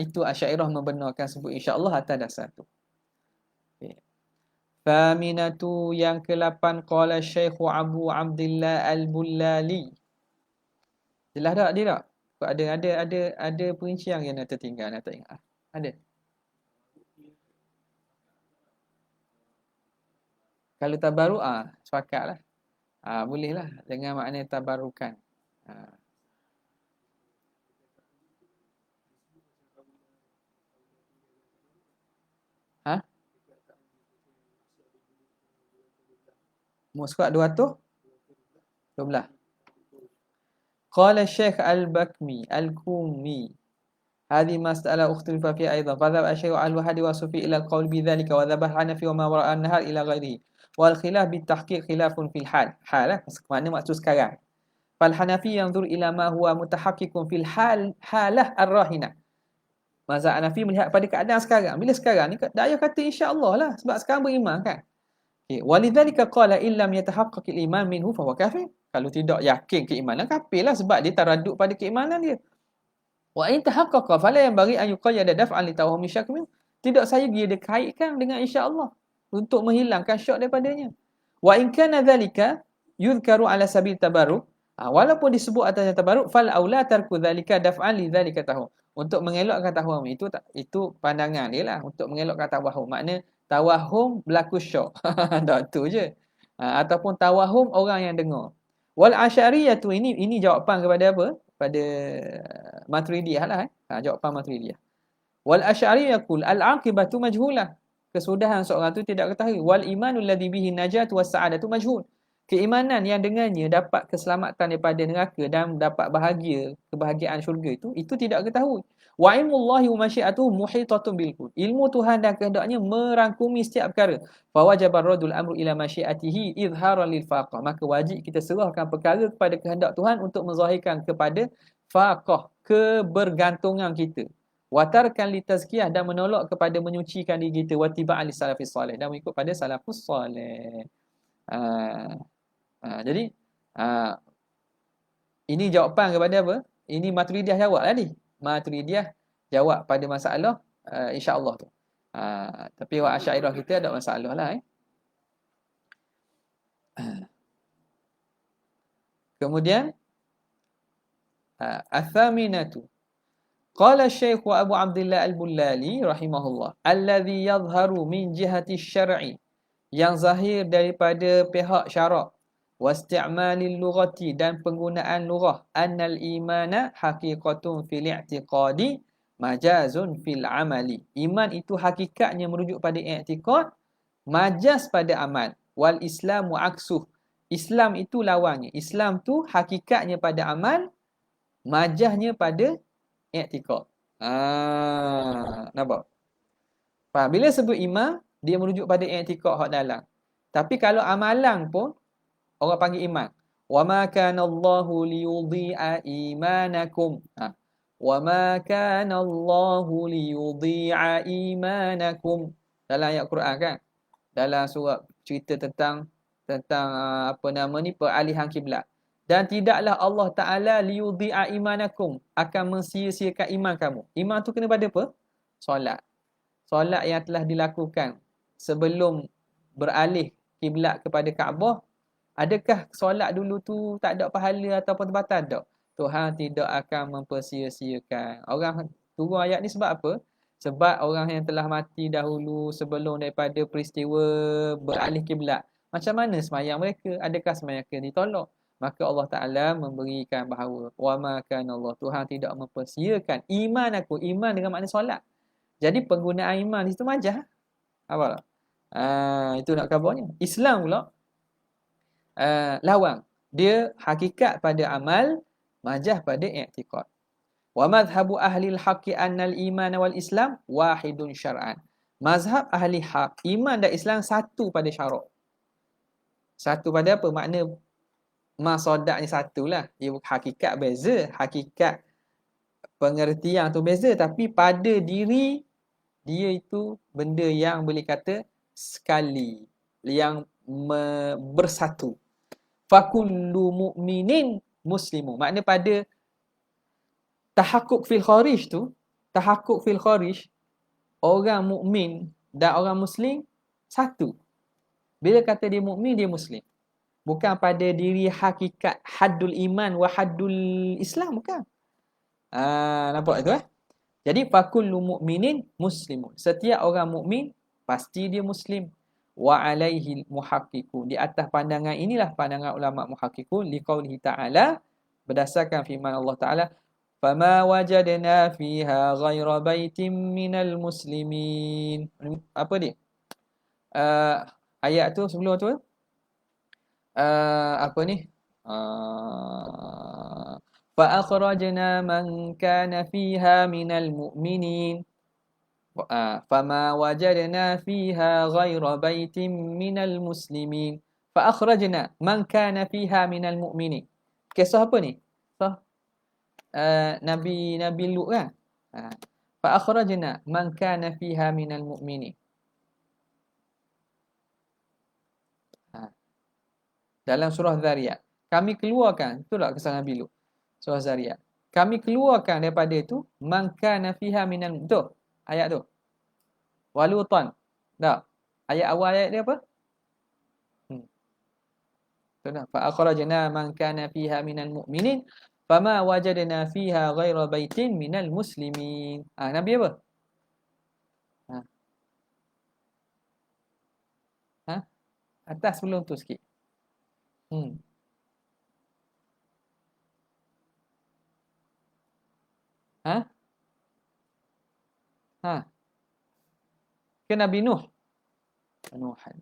itu Asy'ariyah membenarkan sebut insya-Allah atas dasar tu. Okay. Faminatu yang ke-8 qala Syekh Abu Abdullah Al-Bullali. Jelas tak dia tak? Ada perincian yang nak tertinggal, nak tak ingat. Ada. Kalau tabaruk sepakatlah. Bolehlah dengan makna tabarukan. Musqat 212. Qala Syekh Al-Bakmi Al-Kumi هذه مسألة اختلف فيها أيضا فذهب الشيخ الوحدي والصوفي إلى القول بذلك وذهب الحنفي وما وراء النهار إلى غيره والخلاف بالتحقيق خلاف في الحال mana maksud sekarang فالحنفي ينظر إلى ما هو متحقق في الحال حالة الراهنة. Mazhab Hanafi melihat pada keadaan sekarang. Bila sekarang ni daya kata insya-Allah lah sebab sekarang beriman kan. Walidzalika qala illam yatahaqqaqil iman minhu fa huwa kafir. Kalau tidak yakin keimanan kafirlah sebab dia taraduk pada keimanan dia. Wa in tahaqqaqa fala yanbaghi an yuqayyada daf'an li tawahhumi syak min. Tidak saya dia dikaitkan dengan insya-Allah untuk menghilangkan syak daripadanya. Wa in kana dhalika yuzkaru ala sabil tabarruk. Walaupun disebut atas tabarruk fal aula tarku dhalika daf'an li dhalika tahu. Untuk mengelakkan tawahum itu pandangan dia lah untuk mengelakkan tawahum. Makna tawahum berlaku syak. Tak tu je. Ataupun tawahum orang yang dengar. Wal Asy'ariyah tu ini jawapan kepada apa? Pada Maturidiyah lah. Jawapan Maturidiyah. Wal Asy'ariyah yaqul al-aqibatu majhulah. Kesudahan seorang tu tidak ketahui. Wal imanul ladzi bihi najatu was sa'adatu majhul. Keimanan yang dengannya dapat keselamatan daripada neraka dan dapat kebahagiaan syurga itu tidak ketahui. Wa ilmullahi wa masyiatuhu muhitatun bil kul. Ilmu Tuhan dan kehendaknya merangkumi setiap perkara. Fa wajaba radul amru ila masyiatihi izharan lil faqah. Maka wajib kita serahkan perkara kepada kehendak Tuhan untuk menzahirkan kepada faqah, kebergantungan kita. Watarkan li tazkiyah dan menolak kepada menyucikan diri kita, wattiba'an li salafis salih dan mengikut pada salafus salih. Jadi ini jawapan kepada apa? Ini Maturidiyah jawab tadi. Maturidiyah jawab pada masalah insya-Allah tu. Tapi wa Asy'ariyah kita ada masalah lah. Kemudian Athaminatu qala Syekh Abu Abdullah Al-Bullali rahimahullah alladhi yadhharu min jihati syar'i, yang zahir daripada pihak syarak, wasti'malil lughati dan penggunaan lughah, annal imana haqiqatun fil i'tiqadi majazun fil amali. Iman itu hakikatnya merujuk pada i'tiqad, majaz pada amal. Wal islamu aksuh. Islam itu lawannya. Islam tu hakikatnya pada amal, majaznya pada i'tiqad. Nampak? Faham? Bila sebut iman, dia merujuk pada i'tiqad hak dalam. Tapi kalau amalan pun orang panggil iman. Wa ma kana Allahu liyudhi'a imanakum. Wa ma kana Allahu liyudhi'a imanakum. dalam ayat Quran kan. Dalam surat cerita tentang peralihan kiblat. Dan tidaklah Allah Taala liyudhi'a imanakum, akan mensia-siakan iman kamu. Iman tu kena pada apa? Solat. Solat yang telah dilakukan sebelum beralih kiblat kepada Kaabah, adakah solat dulu tu tak ada pahala ataupun terbatal? Tak. Tuhan tidak akan mempersia-siakan. Orang turun ayat ni sebab apa? Sebab orang yang telah mati dahulu sebelum daripada peristiwa beralih kiblat, macam mana semayang mereka? Adakah semayang mereka ditolak? Maka Allah Ta'ala memberikan bahawa wa ma kana Allah, Tuhan tidak mempersiakan iman aku. Iman dengan makna solat. Jadi penggunaan iman di situ majaz. Apa? Itu nak khabarnya. Islam pula lawang. Dia hakikat pada amal, majaz pada i'tiqad. Wa madhhabu ahli al-haqqi anna al-iman wal Islam wahidun syar'an. Mazhab ahli haq, iman dan Islam satu pada syarak. Satu pada apa? Makna masodak ni satulah. Dia hakikat beza, hakikat pengertian tu beza, tapi pada diri dia itu benda yang boleh kata sekali, yang bersatu. Fakullu mu'minin muslimu. Makna pada tahakkuk fil kharij tu, tahakkuk fil kharij, orang mukmin dan orang muslim satu. Bila kata dia mukmin, dia muslim. Bukan pada diri hakikat haddul iman wa haddul Islam, bukan. Nampak itu Jadi fakullu mu'minin muslimun. Setiap orang mukmin pasti dia muslim. Wa alaihi muhaqqiqun. Di atas pandangan inilah pandangan ulama muhaqqiqun liqaulihi ta'ala, berdasarkan firman Allah Taala, fama wajadna fiha ghaira baitin minal muslimin. Apa dia? Ayat tu sebelum tu apa ni? Fa akhrajna man kana fiha minal mu'minin. Fama wajadna fiha ghaira baitin minal muslimin. Fa akhrajna man kana fiha minal mu'minin. Kisah apa ni? Nabi Lut kan. Fa akhrajna man kana fiha minal mu'minin. Dalam surah Zariyat, kami keluarkan, itulah kisah Nabi Lut. Surah Zariyat. Kami keluarkan daripada itu man kana fiha minal, tu ayat tu. Walutan. Tak. Ayat awal ayat dia apa? Tu dah. Fa akhrajna man kana fiha minal mu'minin. Fama wajadna fiha ghaira baitin minal muslimin. Nabi apa? Atas sebelum tu sikit. Ke Nabi Nuh? Nuhan.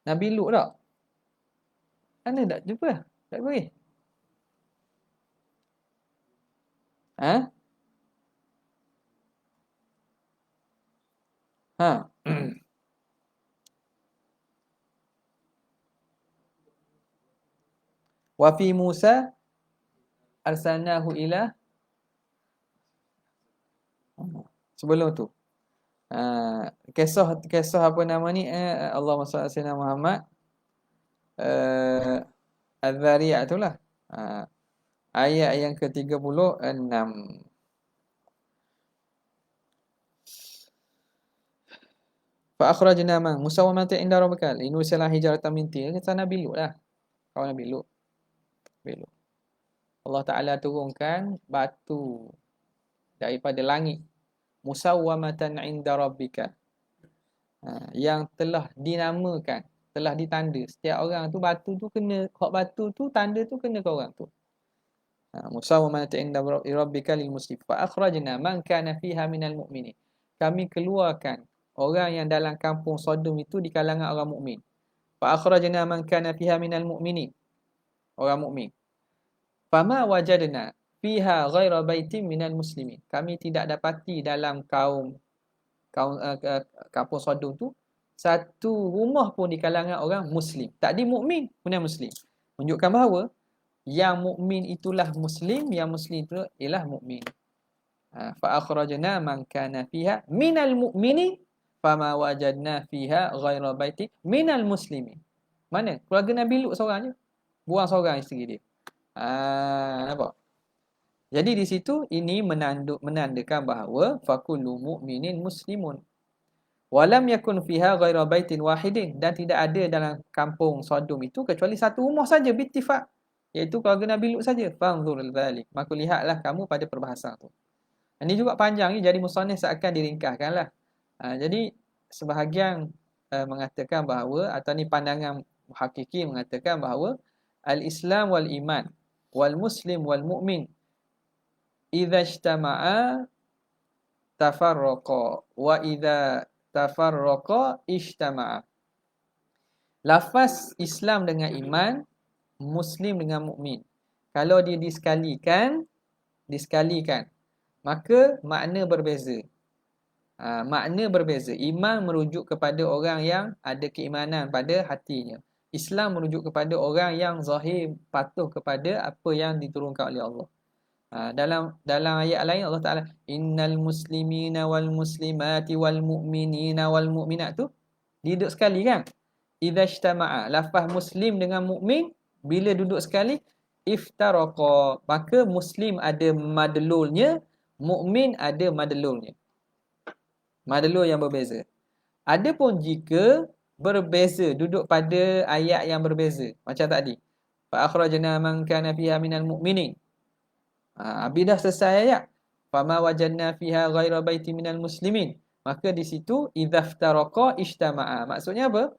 Nabi Lut tak? Mana tak jumpa? Tak beri. Wa fi Musa arsalnahu ila, sebelum tu kisah apa nama ni, Allahumma salli ala sayyidina Muhammad, Az-Zariyat itulah, ayat yang ke-36. Fa akhrajna man musawwamatan inda rabbika linursila hijaratan min tin. Kata Nabi Lut lah. Kawan Nabi Lut. Allah Ta'ala turunkan batu daripada langit, musawwamatan inda rabbika, yang telah dinamakan, telah ditanda. Setiap orang tu batu tu kena, hak batu tu tanda tu kena ke orang tu. Musawwamatan inda rabbika lil muslim. Fa akhrajna man kana fiha minal mu'minin. Kami keluarkan orang yang dalam kampung Sodom itu di kalangan orang mukmin. Fa akhrajna man kana fiha minal mu'minin. Orang mukmin. Fama wajadna fiha ghaira baitin minal muslimin. Kami tidak dapati dalam kampung Sodom tu satu rumah pun di kalangan orang muslim. Tak di mukmin, kemudian muslim. Menunjukkan bahawa yang mukmin itulah muslim, yang muslim itu ialah mukmin. Fa akhrajna man kana fiha minal mu'minin fama wajadna fiha ghaira baiti minal muslimin. Mana? Keluarga Nabi Lut seorang je. Buang seorang isteri dia. Nampak? Jadi di situ ini menandakan bahawa fakullu mu'minin muslimun. Walam yakun fiha ghaira baitin wahidin, dan tidak ada dalam kampung Sodom itu kecuali satu rumah saja bittifaq, iaitu keluarga Nabi Lut saja. Fanzur dzalik. Maka lihatlah kamu pada perbahasan tu. Ini juga panjang ni, jadi musannif seakan diringkaskanlah. Jadi sebahagian mengatakan bahawa, atau ni pandangan hakiki mengatakan bahawa al-Islam wal iman wal muslim wal mu'min idza ijtama'a tafarraqa wa idza tafarraqa ijtama'a. Lafaz Islam dengan iman, muslim dengan mukmin, kalau dia disekalikan, maka makna berbeza. Makna berbeza. Iman merujuk kepada orang yang ada keimanan pada hatinya. Islam merujuk kepada orang yang zahir patuh kepada apa yang diturunkan oleh Allah. Dalam ayat lain Allah Taala, innal muslimina wal muslimati wal mu'minina wal mu'minat tu duduk sekali kan. Idza ijtama'a, lafaz muslim dengan mukmin bila duduk sekali, iftaraqa, maka muslim ada madlulnya, mukmin ada madlulnya. Madlul yang berbeza. Adapun jika berbeza, duduk pada ayat yang berbeza macam tadi, fa akhrajna man kana fiha minal mu'minin. Bila dah selesai ayat, fama wajadna fiha ghaira baiti minal muslimin, maka di situ idzaftaraqa ijtama'a. Maksudnya apa?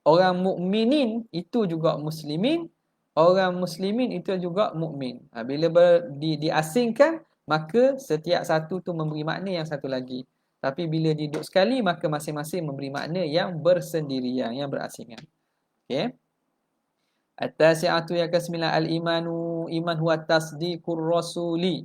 Orang mukminin itu juga muslimin, orang muslimin itu juga mukmin. Bila diasingkan, maka setiap satu tu memberi makna yang satu lagi. Tapi bila duduk sekali, maka masing-masing memberi makna yang bersendirian, yang berasingan. Okey. At-tasi'atu yang ke-9, al-imanu, iman huwa tasdiqur rasuli.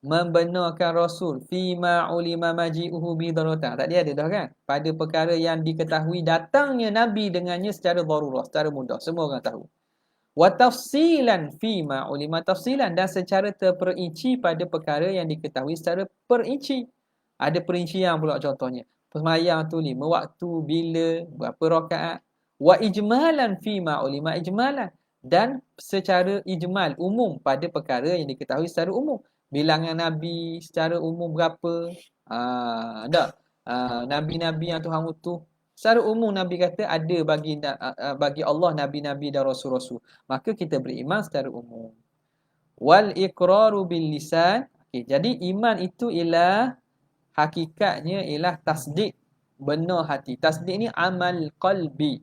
Membenarkan Rasul fima ulima maji'uhu bi daruratan. Tadi ada dah kan? Pada perkara yang diketahui datangnya Nabi dengannya secara darurah, secara mudah. Semua orang tahu. Wa tafsilan fima ulima tafsilan, dan secara terperinci pada perkara yang diketahui secara perinci. Ada perincian pula, contohnya sembahyang tu 5 waktu, bila, berapa rakaat. Wa ijmalan fima ulima ijmalan, dan secara ijmal, umum pada perkara yang diketahui secara umum. Bilangan Nabi secara umum berapa? Nabi-nabi yang Tuhan utuh secara umum, Nabi kata ada bagi Allah nabi-nabi dan rasul-rasul. Maka kita beriman secara umum. Wal iqraru bil lisan. Jadi iman itu ialah, hakikatnya ialah tasdik, benar hati. Tasdik ni amal qalbi.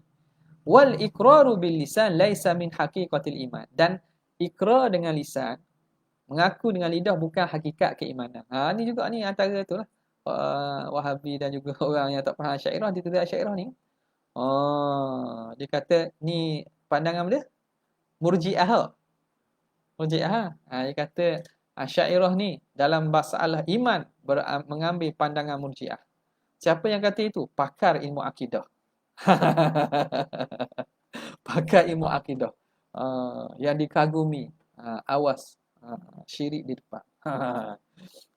Wal iqraru bil lisan laisa min haqiqatil iman. Dan ikrar dengan lisan, mengaku dengan lidah, bukan hakikat keimanan. Ni juga ni antara tu lah. Wahabi dan juga orang yang tak faham Asy'ariyah, dia tulis Asy'ariyah ni. Dia kata ni pandangan dia Murji'ah. Dia kata Asy'ariyah ni dalam masalah iman mengambil pandangan Murji'ah. Siapa yang kata itu? Pakar ilmu akidah. Pakar ilmu akidah. Yang dikagumi. Awas. Syirik di depan.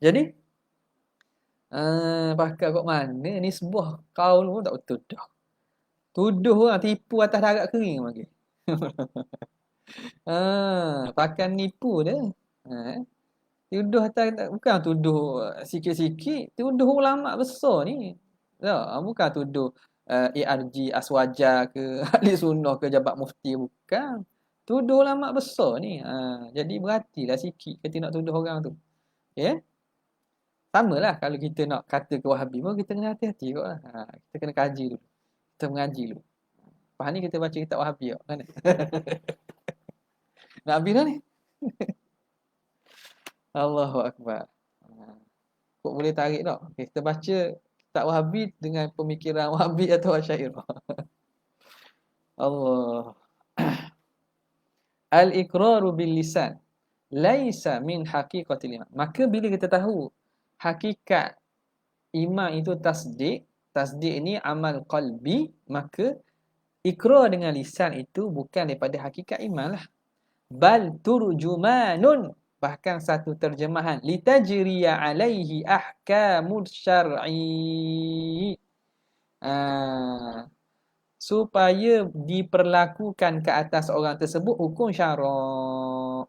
Jadi pakar kat mana ni, sebuah kaul pun tak betul dah. Tuduh orang tipu atas darat kering lagi. Pakar nipu dia. Tuduh atas, bukan tuduh sikit-sikit, tuduh ulama besar ni. Bukan tuduh ARG Aswaja ke ahli sunnah ke jabat mufti, bukan. Tuduh ulama besar ni. Jadi berhatilah sikit kita nak tuduh orang tu. Okay? Sama lah kalau kita nak kata ke Wahabi pun, kita kena hati-hati kot lah. Kita kena kaji dulu. Kita mengaji dulu. Lepas ni kita baca kitab Wahabi kot. Mana? Nak habis dah ni? Allahu Akbar. Kok boleh tarik tak? Okay, kita baca kitab Wahabi dengan pemikiran Wahabi atau Asy'ariyah. Allah. Al-iqraru bil lisan laisa min haqiqatil iman. Maka bila kita tahu hakikat iman itu tasdik ini amal qalbi, maka ikrar dengan lisan itu bukan daripada hakikat iman lah. Bal turjumanun, Bahkan satu terjemahan litajriya alaihi ahkamul syar'i. Supaya diperlakukan ke atas orang tersebut hukum syarak.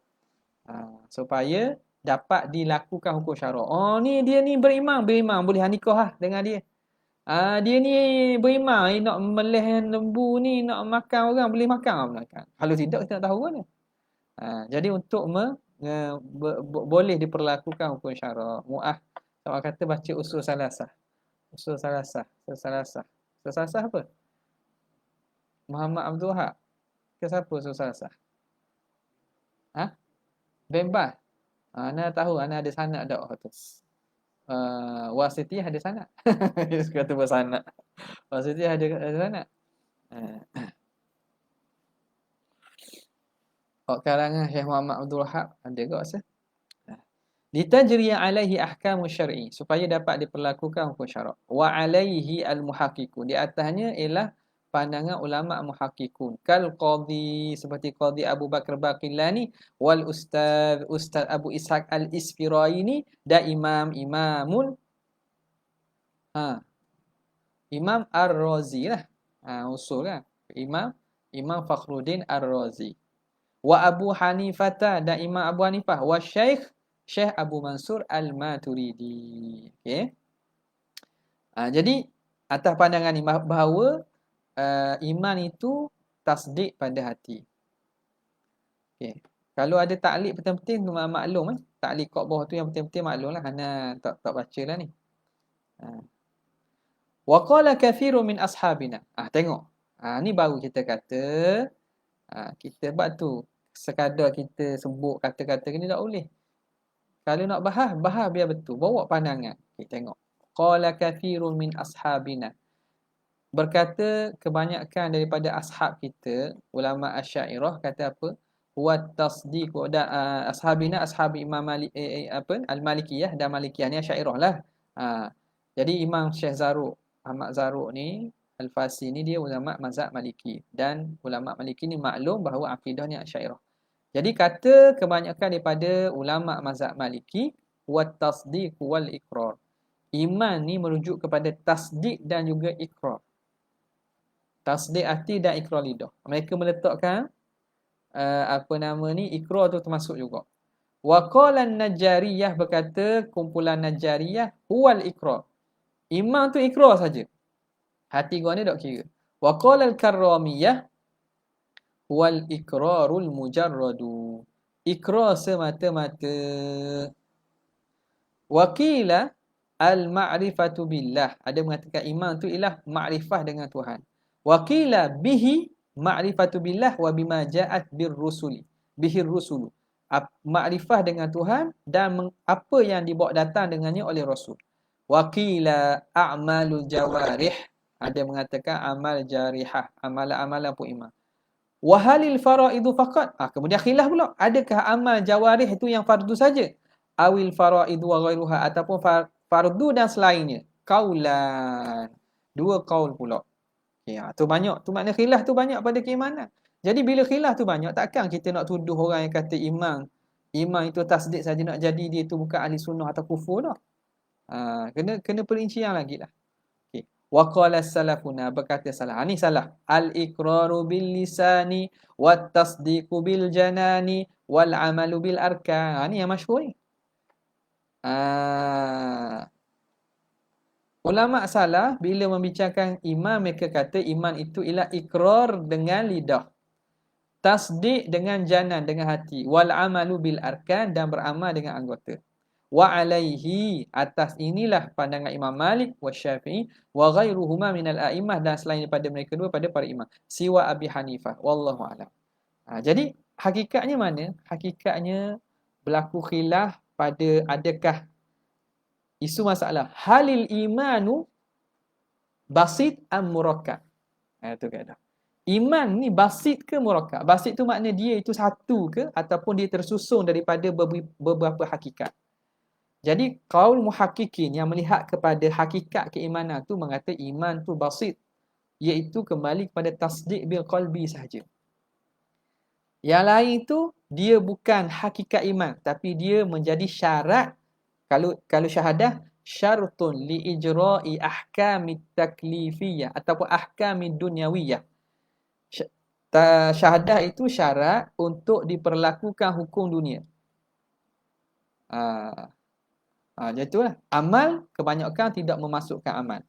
Supaya dapat dilakukan hukum syarak. Oh ni dia ni berimam boleh nikah dengan dia. Dia ni berimam nak melih lembu ni, nak makan orang boleh makan. Kalau tidak kita tak tahu kan. Jadi untuk boleh diperlakukan hukum syarak. Mu'ah sama kata baca usul salasah. Usul salasah apa? Muhammad Abdul Wahab. Ke siapa usul salasah? Bembas. Ana tahu, ana ada sanad dak tu. Wasiti ada sanad. Dia suka tu bersanad. Wasiti ada sanad. Karangan Syekh Muhammad Abdul Wahab ada ke rasa? Litajriya alaihi ahkamu syar'i, supaya dapat diperlakukan hukum syarak. Wa alaihi al-muhaqqiqun, di atasnya ialah pandangan ulama muhaqqiqun. Kal qadhi, seperti qadhi Abu Bakar Baqillani, wal ustaz Abu Ishaq al-Isfirayini, dan imamun Imam Ar-Razi lah. Usul lah. Imam Fakhruddin Ar-Razi. Wa Abu Hanifah, dan Imam Abu Hanifah. Wa Syekh Abu Mansur Al-Maturidi. Okey. Jadi atas pandangan ni bahawa iman itu tasdik pada hati. Okey. Kalau ada taklid penting-penting tu maklum taklid kat bawah tu yang penting-penting maklumlah. Hana tak baca lah ni. Wa qala kathirun min ashabina. Tengok. Ni baru kita kata kita buat tu sekadar kita sebut kata-kata ni tak boleh. Kalau nak bahas biar betul. Bawa pandangan. Kita tengok. Qala kathirun min ashabina. Berkata kebanyakan daripada ashab kita, ulama Asy'ariyah kata apa? Wa tasdiq dan ashabina, ashab Imam Malik Al-Malikiyah dan Malikiyah ni Asy'ariyah lah. Jadi Imam Syekh Zarruq, Ahmad Zarruq ni Al-Fasi ni dia ulama mazhab Maliki, dan ulama Maliki ni maklum bahawa akidah ni Asy'ariyah. Jadi kata kebanyakan daripada ulama mazhab Maliki, wat tasdiq wal iqrar. Iman ni merujuk kepada tasdiq dan juga iqrar. Tasdiq hati dan iqrar lidah. Mereka meletakkan iqrar tu termasuk juga. Wa qala an-Najjariyah, berkata kumpulan Najjariyah, huwal iqrar. Iman tu iqrar saja. Hati gua ni tak kira. Wa qala al-Karramiyah, wal iqrarul mujarradu. Iqrar semata-mata. Wa qila al-ma'rifatu billah. Ada mengatakan iman tu ialah makrifah dengan Tuhan. Wa qila bihi ma'rifatu billah wa bima ja'at birrusuli. Bihir rusulu. Makrifah dengan Tuhan dan apa yang dibawa datang dengannya oleh Rasul. Wa qila a'malul jawarih. Ada mengatakan amal jarihah, amalan-amalan pun iman. Wahalil faraidu faqat. Kemudian khilaf pula, adakah amal jawarih itu yang fardu saja? Awil faraidu wa ghairuha, ataupun fardu dan selainnya. Qaulan. Dua qaul pula. Tu banyak. Tu makna khilaf tu banyak pada keimanan. Jadi bila khilaf tu banyak, takkan kita nak tuduh orang yang kata iman itu tasdik saja nak jadi dia tu bukan ahli sunnah atau kufur dah. Kena perincian lagi lah. Wa qala salafuna, berkata salaf. Ni salaf. Al-iqraru bil lisani wat tasdiqu bil janani wal amalu bil arkan. Ni yang masyhur ni. Ulama salaf bila membicarakan iman, mereka kata iman itu ialah ikrar dengan lidah, tasdik dengan janan, dengan hati, wal amalu bil arkan, dan beramal dengan anggota. Wa alaihi, atas inilah pandangan Imam Malik wa Syafi'i wa ghairuhuma minal a'imah, dan selain daripada mereka dua pada para imam, siwa Abi Hanifah, wallahu a'lam. Jadi hakikatnya mana? Hakikatnya berlaku khilaf pada adakah isu masalah halil imanu basit am murakkab. Itu kata. Iman ni basit ke murakkab? Basit tu makna dia itu satu ke ataupun dia tersusun daripada beberapa hakikat. Jadi qaul muhaqqiqin yang melihat kepada hakikat keimanan tu mengata iman tu basit, iaitu kembali kepada tasdik bil qalbi sahaja. Yang lain itu dia bukan hakikat iman, tapi dia menjadi syarat. Kalau syahadah, syartun li ijra'i ahkamit taklifiyah ataupun ahkamid dunyawiyah. Syahadah itu syarat untuk diperlakukan hukum dunia. Jadi itulah. Amal kebanyakan tidak memasukkan amal.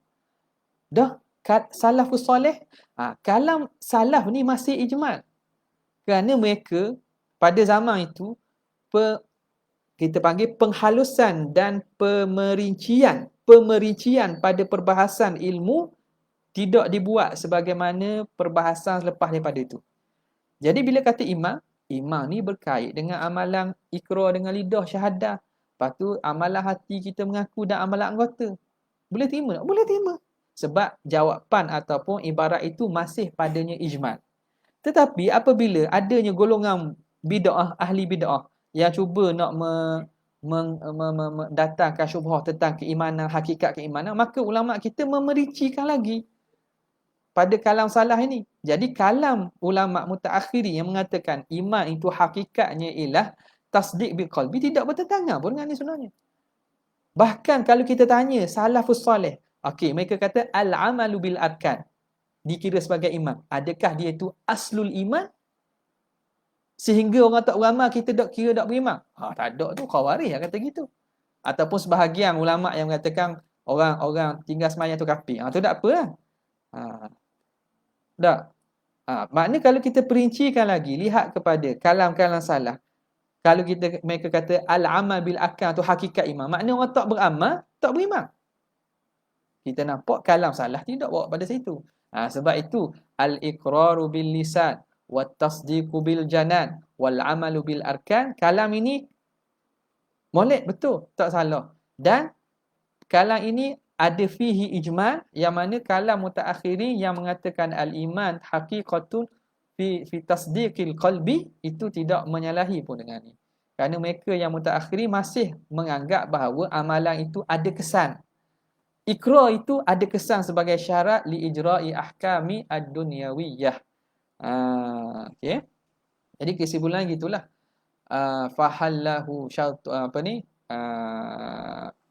Dah salafus soleh, kalam salaf ni masih ijmal. Kerana mereka pada zaman itu kita panggil penghalusan dan pemerincian pada perbahasan ilmu tidak dibuat sebagaimana perbahasan selepas daripada itu. Jadi bila kata iman ni berkait dengan amalan ikrar dengan lidah syahadah. Lepas tu amalan hati kita mengaku dan amalan anggota. Boleh terima tak? Boleh terima. Sebab jawapan ataupun ibarat itu masih padanya ijmal. Tetapi apabila adanya golongan bid'ah, ahli bid'ah yang cuba nak datangkan syubhah tentang keimanan, hakikat keimanan, maka ulama kita memerincikan lagi pada kalam salah ini. Jadi kalam ulama mutaakhiri yang mengatakan iman itu hakikatnya ialah tasdik bil qalbi tidak bertentangan pun dengan ini sebenarnya. Bahkan kalau kita tanya salafus soleh, okey, mereka kata al-amalu bil arkan dikira sebagai iman. Adakah dia itu aslul iman? Sehingga orang tak beramal kita tak kira tak beriman. Tak ada tu khawarij yang kata gitu. Ataupun sebahagian ulama yang mengatakan orang tinggal semayang tu kafir. Tu tak apa lah. Tak. Maknanya kalau kita perincikan lagi, lihat kepada kalam-kalam salah. Kalau mereka kata al-amal bil akal tu hakikat iman. Maknanya orang tak beramal, tak beriman. Kita nampak kalam salah tidak bawa pada situ. Sebab itu al-iqraru bil lisan wat tasdiqu bil janan wal amalu bil arkan, kalam ini molek betul, tak salah. Dan kalam ini ada fihi ijmal, yang mana kalam mutaakhirin yang mengatakan al-iman haqiqatun fi tasdiqil qalbi itu tidak menyalahi pun dengan ini. Kerana mereka yang mutaakhirin masih menganggap bahawa amalan itu ada kesan. Ikrar itu ada kesan sebagai syarat li ijra'i ahkami ad-dunyawiyah. Okey. Jadi kesimpulan gitulah. Fahallahu syartu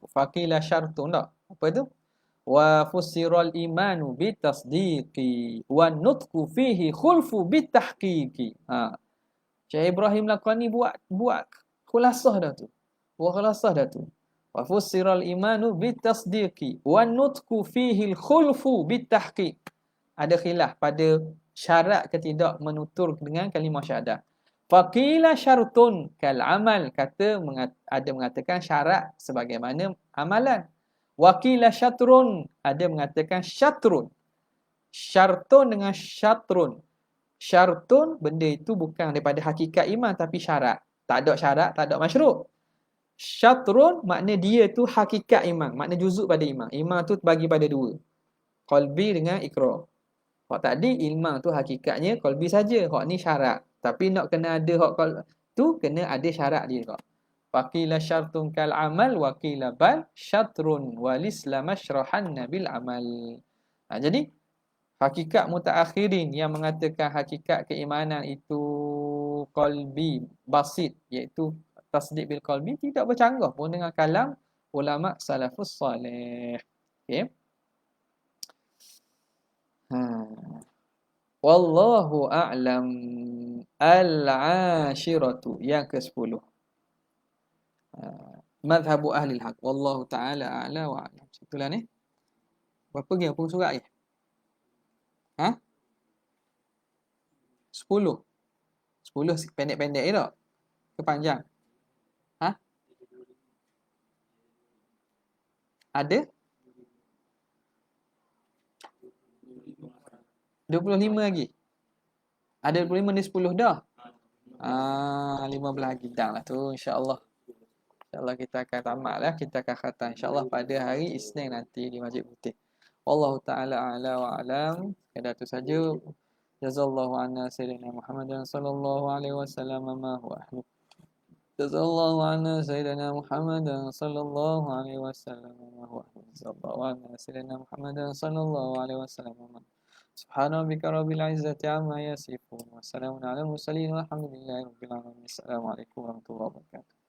faqila syartun tak? Apa tu? Wa fussiral imanu bitasdiqi wa nutqu fihi khulfu bitahqiqi. Syekh Ibrahim Laqani buat khulasah dah tu. Wa fussiral imanu bitasdiqi wa nutqu fihi khulfu bitahqiq. Ada khilaf pada syarat ke tidak menutur dengan kalimah syahadah. Faqila syartun kal amal, ada mengatakan syarat sebagaimana amalan. Waqila syatrun, ada mengatakan syatrun. Syartun dengan syatrun. Syartun benda itu bukan daripada hakikat iman tapi syarat. Tak ada syarat, tak ada masyru'. Syatrun makna dia tu hakikat iman, makna juzuk pada iman. Iman tu bagi pada dua. Qalbi dengan ikrar. Hak tadi iman tu hakikatnya qalbi saja. Hak ni syarat. Tapi nak kena ada hak tu kena ada syarat dia kak. Faqila syartun kal amal wa qila bal syatrun wal islam ashrahan bil amal. Jadi hakikat mutaakhirin yang mengatakan hakikat keimanan itu qalbi basit, iaitu tasdik bil qalbi, tidak bercanggah pun dengan kalam ulama salafus salih. Okey. Wallahu a'lam. Al-ashiratu, yang ke-10. Madhabu ahli al-haq. Wallahu ta'ala a'la wa a'lam. Itulah ni. Berapa lagi pun surat ni? 10. 10 pendek-pendek je tak? Ke panjang? Ada? 25 lagi. Ada 25 ni 10 dah. 15 lagi dah lah tu, insya-Allah. InsyaAllah kita akan tamat lah. Kita akan khatam insyaAllah pada hari Isnin nanti di Masjid Putih. Wallahu ta'ala a'la wa a'lam. Sekadar tu saja. Jazallahu anna sayyidina Muhammadan sallallahu alaihi wasallam ma huwa ahlu. Jazallahu anna sayyidina Muhammadan sallallahu alaihi wasallam ma huwa ahlu. Jazallahu anna sayyidina Muhammadan sallallahu alaihi wasallam ma Subhana rabbika rabbil izzati amma yasifun. Wassalamun ala mursalin walhamdulillahi rabbil alamin. Assalamualaikum warahmatullahi wabarakatuh.